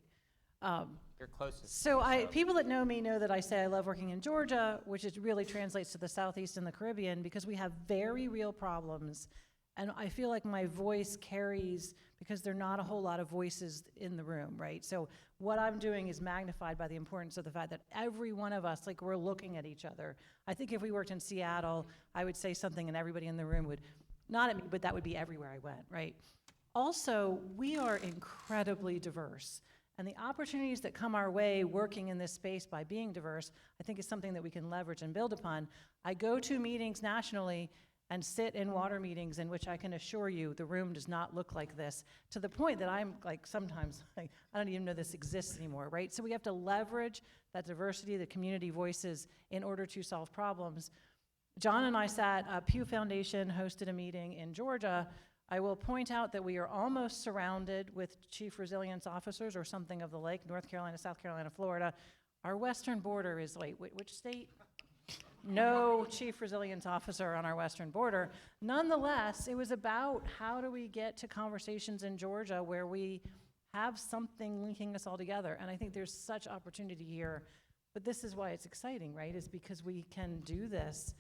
You're closest. So people that know me know that I say I love working in Georgia, which is really translates to the Southeast and the Caribbean, because we have very real problems. And I feel like my voice carries, because there are not a whole lot of voices in the room, right? So what I'm doing is magnified by the importance of the fact that every one of us, like, we're looking at each other. I think if we worked in Seattle, I would say something and everybody in the room would, not at me, but that would be everywhere I went, right? Also, we are incredibly diverse. And the opportunities that come our way working in this space by being diverse, I think is something that we can leverage and build upon. I go to meetings nationally and sit in water meetings in which I can assure you the room does not look like this, to the point that I'm like, sometimes, like, I don't even know this exists anymore, right? So we have to leverage that diversity, the community voices, in order to solve problems. John and I Pew Foundation hosted a meeting in Georgia. I will point out that we are almost surrounded with chief resilience officers or something of the like, North Carolina, South Carolina, Florida. Our western border is like, which state? No chief resilience officer on our western border. Nonetheless, it was about how do we get to conversations in Georgia where we have something linking us all together. And I think there's such opportunity here. But this is why it's exciting, right? Is because we can do this.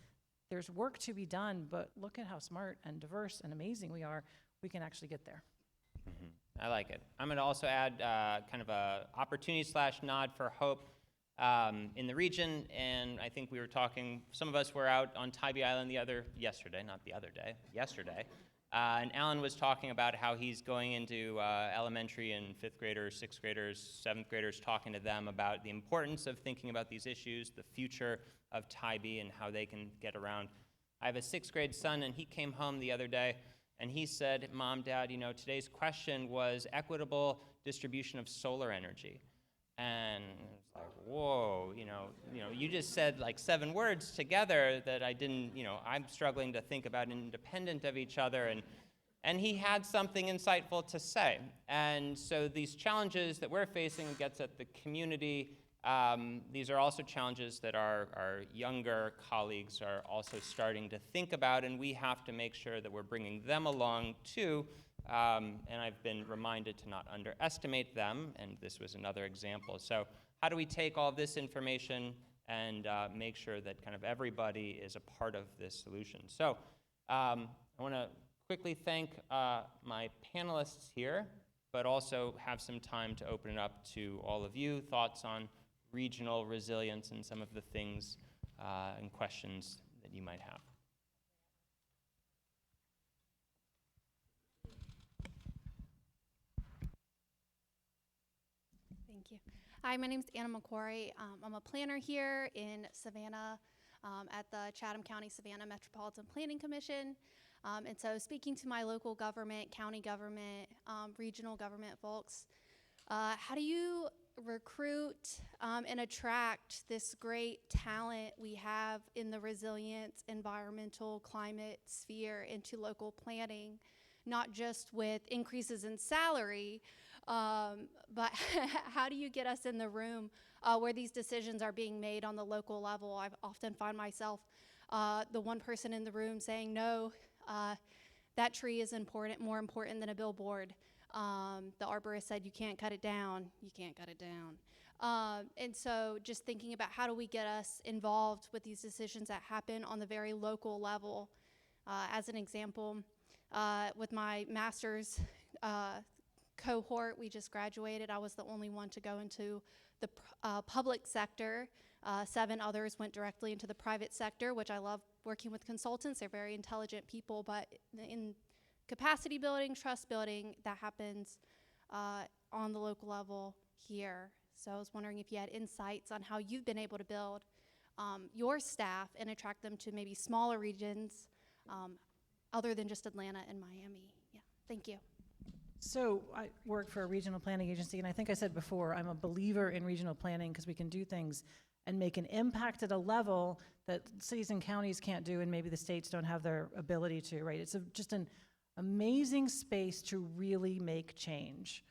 There's work to be done, but look at how smart and diverse and amazing we are. We can actually get there. Mm-hmm. I like it. I'm going to also add kind of a opportunity/nod for hope in the region, and I think we were talking, some of us were out on Tybee Island yesterday, and Alan was talking about how he's going into elementary and 5th graders, 6th graders, 7th graders, talking to them about the importance of thinking about these issues, the future of Tybee and how they can get around. I have a 6th grade son, and he came home the other day, and he said, "Mom, Dad, today's question was equitable distribution of solar energy." And it's like, whoa, you just said like 7 words together that I didn't, I'm struggling to think about independent of each other. And he had something insightful to say. And so these challenges that we're facing gets at the community. These are also challenges that our younger colleagues are also starting to think about, and we have to make sure that we're bringing them along too. And I've been reminded to not underestimate them, and this was another example. So how do we take all this information and make sure that kind of everybody is a part of this solution? So I want to quickly thank my panelists here, but also have some time to open it up to all of you. Thoughts on regional resilience and some of the things and questions that you might have. Thank you. Hi, my name is Anna McQuarrie. I'm a planner here in Savannah at the Chatham County Savannah Metropolitan Planning Commission. And so speaking to my local government, county government, regional government folks, how do you recruit and attract this great talent we have in the resilience, environmental, climate sphere into local planning, not just with increases in salary, but how do you get us in the room where these decisions are being made on the local level? I often find myself the one person in the room saying, no, that tree is more important than a billboard. The arborist said, you can't cut it down. You can't cut it down. And so just thinking about how do we get us involved with these decisions that happen on the very local level. As an example, with my master's cohort, we just graduated. I was the only one to go into the public sector. 7 others went directly into the private sector, which I love working with consultants. They're very intelligent people, but in capacity building, trust building, that happens on the local level here. So I was wondering if you had insights on how you've been able to build your staff and attract them to maybe smaller regions other than just Atlanta and Miami. Yeah, thank you. So I work for a regional planning agency, and I think I said before, I'm a believer in regional planning because we can do things and make an impact at a level that cities and counties can't do, and maybe the states don't have their ability to, right? It's just an amazing space to really make change.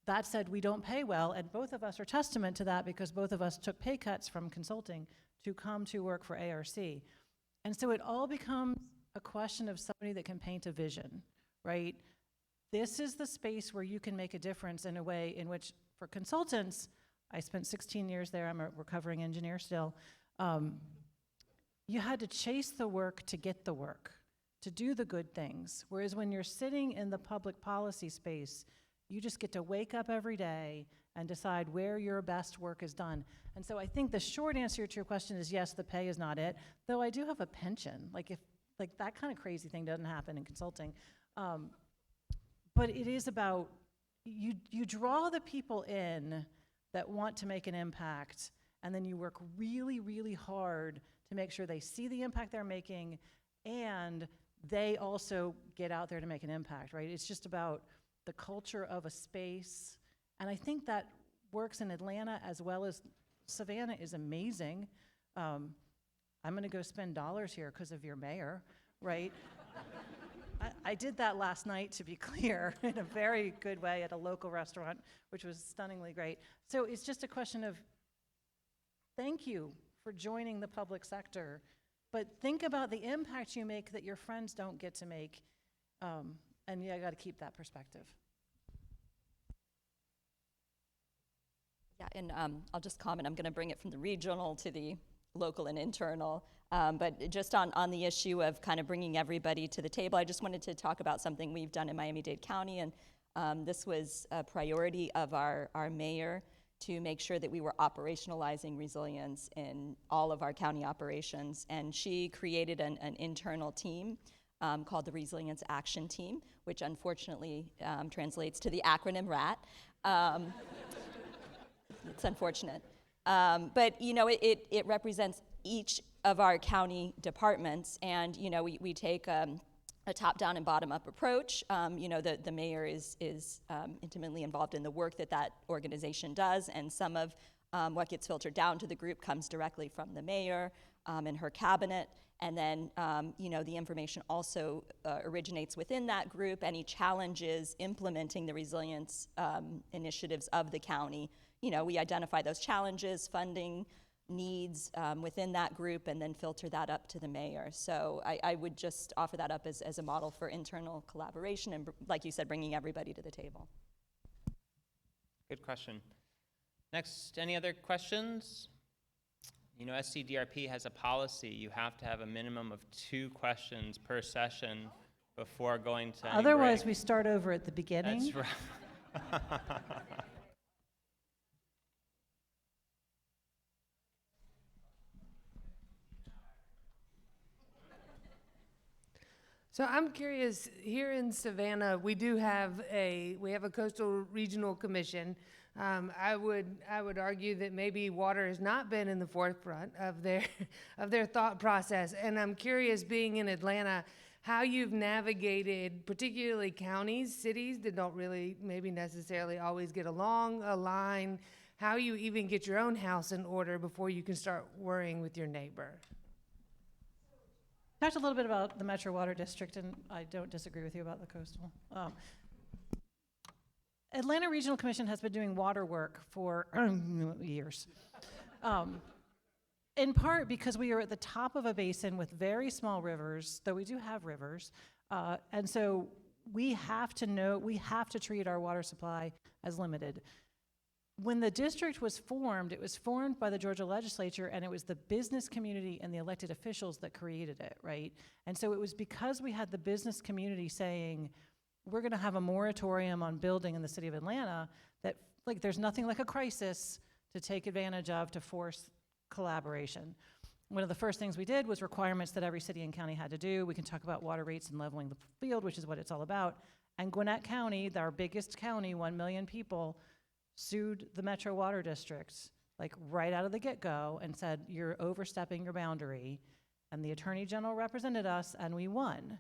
That said, we don't pay well, and both of us are testament to that because both of us took pay cuts from consulting to come to work for ARC. And so it all becomes a question of somebody that can paint a vision, right? This is the space where you can make a difference in a way in which, for consultants, I spent 16 years there, I'm a recovering engineer still, you had to chase the work to get the work, to do the good things. Whereas when you're sitting in the public policy space, you just get to wake up every day and decide where your best work is done. And so I think the short answer to your question is yes, the pay is not it, though I do have a pension. Like if that kind of crazy thing doesn't happen in consulting. But it is about, you draw the people in that want to make an impact, and then you work really, really hard to make sure they see the impact they're making, and they also get out there to make an impact, right? It's just about the culture of a space, and I think that works in Atlanta as well as Savannah is amazing. I'm gonna go spend dollars here because of your mayor, right? I did that last night, to be clear, in a very good way at a local restaurant, which was stunningly great. So it's just a question of thank you for joining the public sector, but think about the impact you make that your friends don't get to make, and you got to keep that perspective. Yeah, and I'll just comment, I'm gonna bring it from the regional to the local and internal. But just on the issue of kind of bringing everybody to the table, I just wanted to talk about something we've done in Miami-Dade County, and this was a priority of our mayor to make sure that we were operationalizing resilience in all of our county operations. And she created an internal team called the Resilience Action Team, which unfortunately translates to the acronym RAT. It's unfortunate. But you know, it represents each of our county departments, and you know, we take a top-down and bottom-up approach. You know, the mayor is intimately involved in the work that organization does, and some of what gets filtered down to the group comes directly from the mayor and her cabinet. And then, you know, the information also originates within that group. Any challenges implementing the resilience initiatives of the county, you know, we identify those challenges, funding needs within that group, and then filter that up to the mayor. So I would just offer that up as a model for internal collaboration and, like you said, bringing everybody to the table. Good question. Next, any other questions? You know, SCDRP has a policy. You have to have a minimum of 2 questions per session before going to any Otherwise, break. we start over at the beginning. That's right. So I'm curious, here in Savannah, we have a coastal regional commission. I would argue that maybe water has not been in the forefront of their thought process. And I'm curious, being in Atlanta, how you've navigated, particularly counties, cities that don't really maybe necessarily always get along, align, how you even get your own house in order before you can start worrying with your neighbor. Talked a little bit about the Metro Water District, and I don't disagree with you about the coastal. Atlanta Regional Commission has been doing water work for years. In part because we are at the top of a basin with very small rivers, though we do have rivers, and so we have to treat our water supply as limited. When the district was formed, it was formed by the Georgia legislature, and it was the business community and the elected officials that created it, right? And so it was because we had the business community saying, we're gonna have a moratorium on building in the city of Atlanta, that like there's nothing like a crisis to take advantage of to force collaboration. One of the first things we did was requirements that every city and county had to do. We can talk about water rates and leveling the field, which is what it's all about. And Gwinnett County, our biggest county, 1 million people, sued the Metro Water District, like right out of the get-go, and said, you're overstepping your boundary. And the Attorney General represented us, and we won.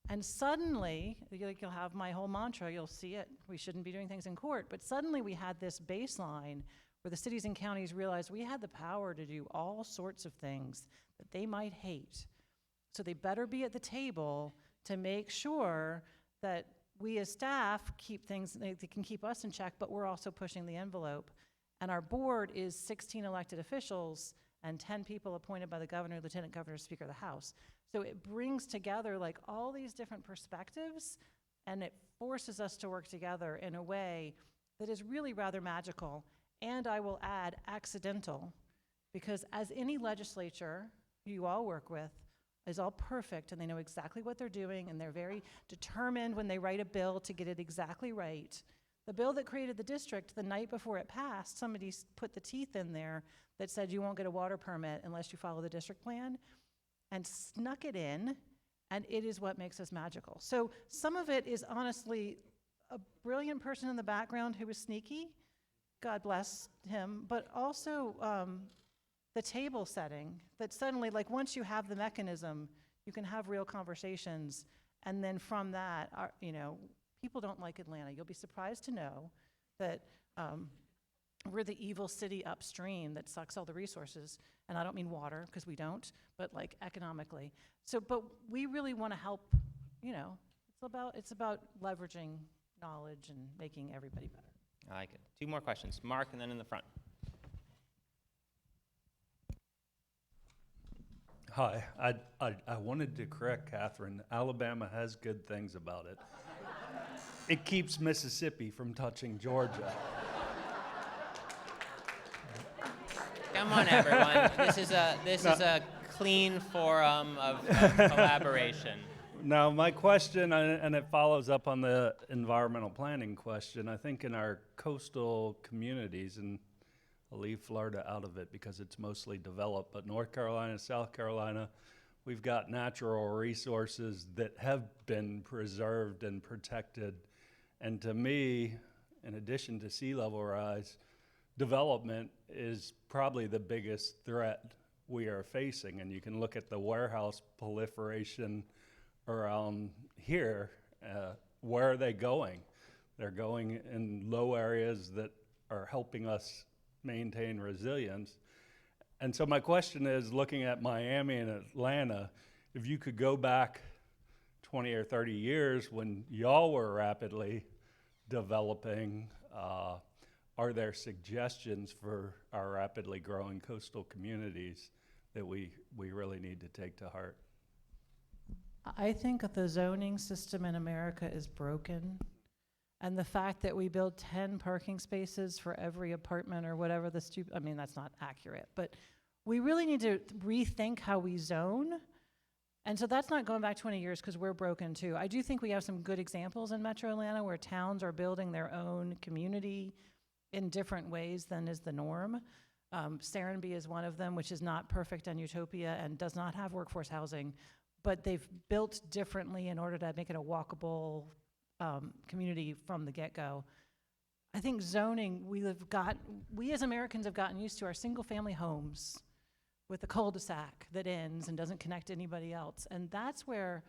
And suddenly, you'll have my whole mantra, you'll see it, we shouldn't be doing things in court, but suddenly we had this baseline where the cities and counties realized we had the power to do all sorts of things that they might hate. So they better be at the table to make sure that we as staff keep things, they can keep us in check, but we're also pushing the envelope. And our board is 16 elected officials and 10 people appointed by the governor, lieutenant governor, speaker of the House. So it brings together like all these different perspectives, and it forces us to work together in a way that is really rather magical. And I will add accidental, because as any legislature who you all work with is all perfect and they know exactly what they're doing and they're very determined when they write a bill to get it exactly right. The bill that created the district, the night before it passed, somebody put the teeth in there that said you won't get a water permit unless you follow the district plan, and snuck it in, and it is what makes us magical. So some of it is honestly a brilliant person in the background who was sneaky, God bless him, but also the table setting, that suddenly, like once you have the mechanism, you can have real conversations, and then from that, people don't like Atlanta. You'll be surprised to know that we're the evil city upstream that sucks all the resources, and I don't mean water, because we don't, but like economically. So, but we really want to help, it's about leveraging knowledge and making everybody better. I like it. 2 more questions. Mark, and then in the front. Hi, I wanted to correct Katherine. Alabama has good things about it. It keeps Mississippi from touching Georgia. Come on, everyone. This is a clean forum of collaboration. Now, my question, and it follows up on the environmental planning question, I think in our coastal communities, and I'll leave Florida out of it because it's mostly developed, but North Carolina, South Carolina, we've got natural resources that have been preserved and protected. And to me, in addition to sea level rise, development is probably the biggest threat we are facing. And you can look at the warehouse proliferation around here. Where are they going? They're going in low areas that are helping us maintain resilience. And so my question is, looking at Miami and Atlanta, if you could go back 20 or 30 years when y'all were rapidly developing, are there suggestions for our rapidly growing coastal communities that we really need to take to heart? I think that the zoning system in America is broken. And the fact that we build 10 parking spaces for every apartment or whatever that's not accurate, but we really need to rethink how we zone. And so that's not going back 20 years because we're broken too. I do think we have some good examples in Metro Atlanta where towns are building their own community in different ways than is the norm. Serenbe is one of them, which is not perfect and utopia and does not have workforce housing, but they've built differently in order to make it a walkable community from the get-go. I think zoning, we as Americans have gotten used to our single-family homes with a cul-de-sac that ends and doesn't connect to anybody else. And that's where,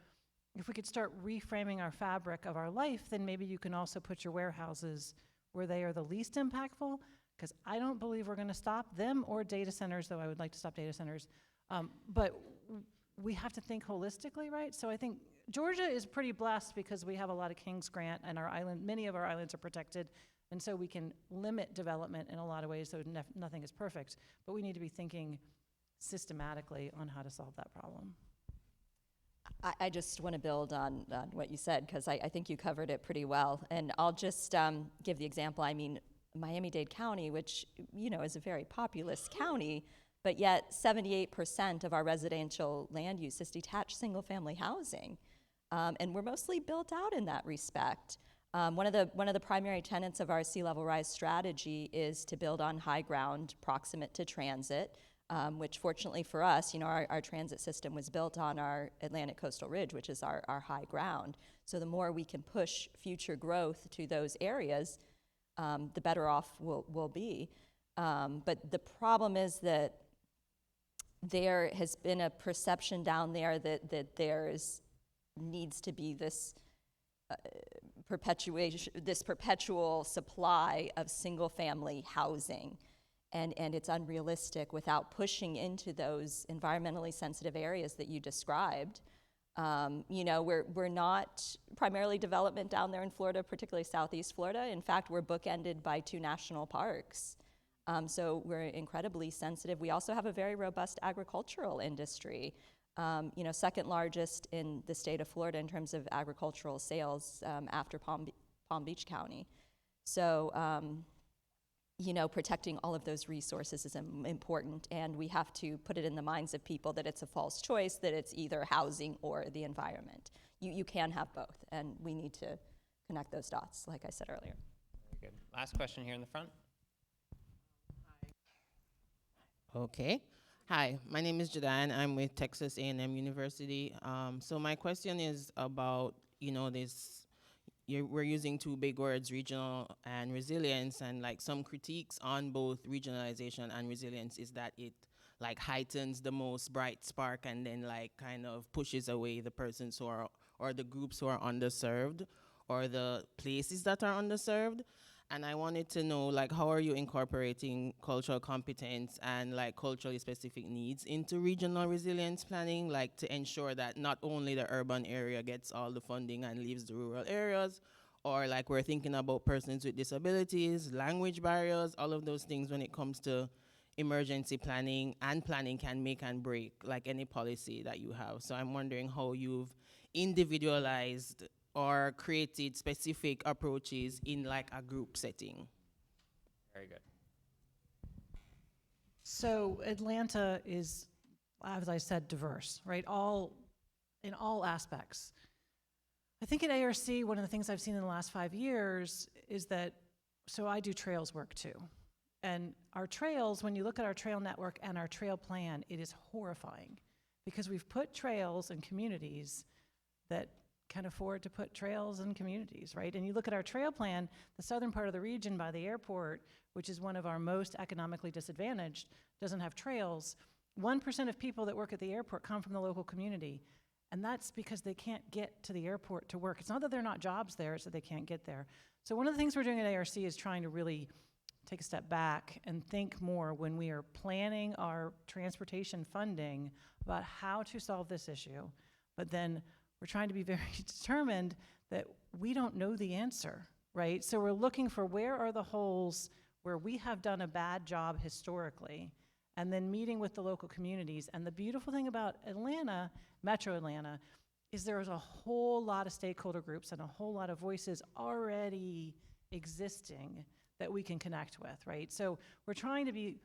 if we could start reframing our fabric of our life, then maybe you can also put your warehouses where they are the least impactful. because I don't believe we're going to stop them or data centers, though I would like to stop data centers. But we have to think holistically, right? So I think Georgia is pretty blessed because we have a lot of King's Grant, and many of our islands are protected, and so we can limit development in a lot of ways, so nothing is perfect. But we need to be thinking systematically on how to solve that problem. I just want to build on what you said, because I think you covered it pretty well. And I'll just give the example. I mean, Miami-Dade County, which, you know, is a very populous county, but yet 78% of our residential land use is detached single-family housing. And we're mostly built out in that respect. One of the primary tenets of our sea level rise strategy is to build on high ground proximate to transit, which fortunately for us, you know, our transit system was built on our Atlantic Coastal Ridge, which is our high ground. So the more we can push future growth to those areas, the better off we'll be. But the problem is that there has been a perception down there that needs to be this perpetual supply of single-family housing, and it's unrealistic without pushing into those environmentally sensitive areas that you described. You know, we're not primarily development down there in Florida, particularly Southeast Florida. In fact, we're bookended by 2 national parks. So we're incredibly sensitive. We also have a very robust agricultural industry. You know, second largest in the state of Florida in terms of agricultural sales after Palm Beach County. So, you know, protecting all of those resources is important, and we have to put it in the minds of people that it's a false choice, that it's either housing or the environment. You can have both, and we need to connect those dots, like I said earlier. Very good. Last question here in the front. Okay. Hi, my name is Jadan. I'm with Texas A&M University. So my question is about, you know, we're using 2 big words, regional and resilience, and like some critiques on both regionalization and resilience is that it like heightens the most bright spark and then like kind of pushes away the persons who are, or the groups who are underserved, or the places that are underserved. And I wanted to know, like, how are you incorporating cultural competence and like culturally specific needs into regional resilience planning, like to ensure that not only the urban area gets all the funding and leaves the rural areas, or like we're thinking about persons with disabilities, language barriers, all of those things when it comes to emergency planning, and planning can make and break like any policy that you have. So I'm wondering how you've individualized or created specific approaches in like a group setting. Very good. So Atlanta is, as I said, diverse, right? In all aspects. I think at ARC, one of the things I've seen in the last 5 years is that, so I do trails work too. And our trails, when you look at our trail network and our trail plan, it is horrifying because we've put trails in communities that can afford to put trails in communities, right? And you look at our trail plan, the southern part of the region by the airport, which is one of our most economically disadvantaged, doesn't have trails. 1% of people that work at the airport come from the local community, and that's because they can't get to the airport to work. It's not that there are not jobs there, it's that they can't get there. So one of the things we're doing at ARC is trying to really take a step back and think more when we are planning our transportation funding about how to solve this issue, but then we're trying to be very determined that we don't know the answer, right? So we're looking for where are the holes where we have done a bad job historically, and then meeting with the local communities. And the beautiful thing about Atlanta, Metro Atlanta, is there is a whole lot of stakeholder groups and a whole lot of voices already existing that we can connect with, right? So we're trying to be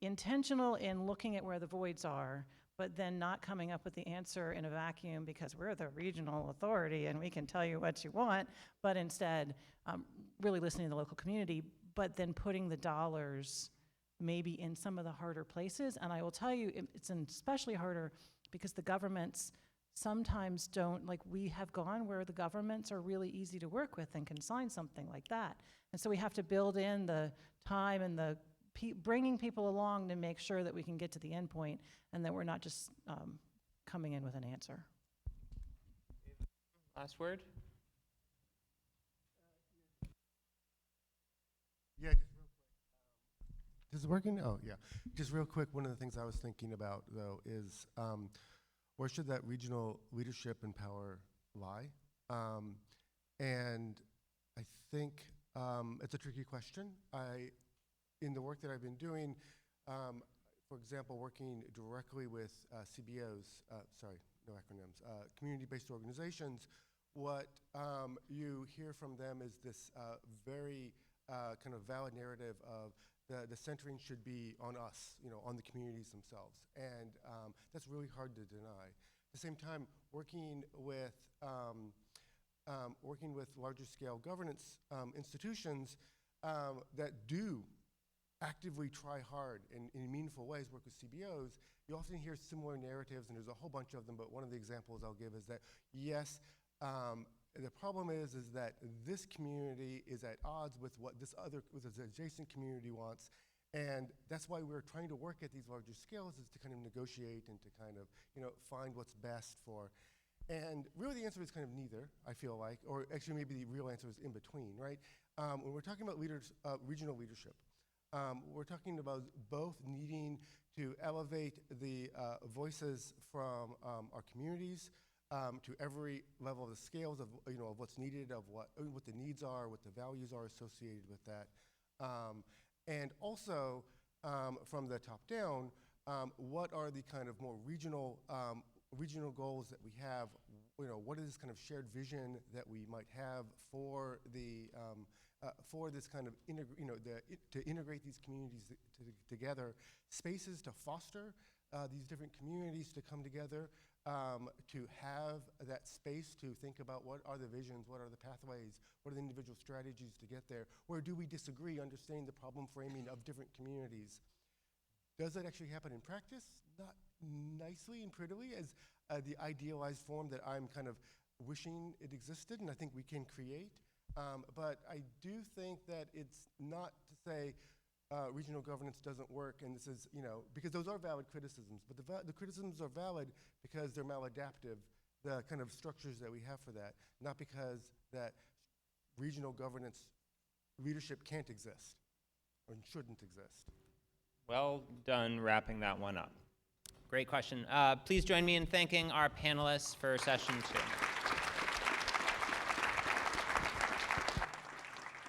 intentional in looking at where the voids are, but then not coming up with the answer in a vacuum because we're the regional authority and we can tell you what you want, but instead really listening to the local community, but then putting the dollars maybe in some of the harder places. And I will tell you, it's especially harder because the governments sometimes don't, like we have gone where the governments are really easy to work with and can sign something like that. And so we have to build in the time and the bringing people along to make sure that we can get to the end point and that we're not just coming in with an answer. Last word? Yeah, just real quick. This is working? Oh, yeah. Just real quick, one of the things I was thinking about, though, is where should that regional leadership and power lie? And I think it's a tricky question. In the work that I've been doing, for example, working directly with CBOs, no acronyms, community-based organizations, what you hear from them is this very kind of valid narrative of the centering should be on us, on the communities themselves. And that's really hard to deny. At the same time, working with larger scale governance institutions that do actively try hard in meaningful ways, work with CBOs, you often hear similar narratives, and there's a whole bunch of them, but one of the examples I'll give is that, yes, the problem is that this community is at odds with what this adjacent community wants, and that's why we're trying to work at these larger scales, is to kind of negotiate and to kind of, find what's best for. And really the answer is kind of neither, I feel like, or actually maybe the real answer is in between, right? When we're talking about regional leadership, we're talking about both needing to elevate the voices from our communities to every level of the scales of what's needed, of what the needs are, what the values are associated with that, and also from the top down, what are the kind of more regional goals that we have? What is this kind of shared vision that we might have for the for this kind of to integrate these communities together, spaces to foster these different communities to come together, to have that space to think about what are the visions, what are the pathways, what are the individual strategies to get there, where do we disagree, understanding the problem framing of different communities. Does that actually happen in practice? Not nicely and prettily as the idealized form that I'm kind of wishing it existed, and I think we can create. But I do think that it's not to say regional governance doesn't work, and this is, because those are valid criticisms, but the criticisms are valid because they're maladaptive, the kind of structures that we have for that, not because that regional governance leadership can't exist or shouldn't exist. Well done wrapping that one up. Great question. Please join me in thanking our panelists for session 2.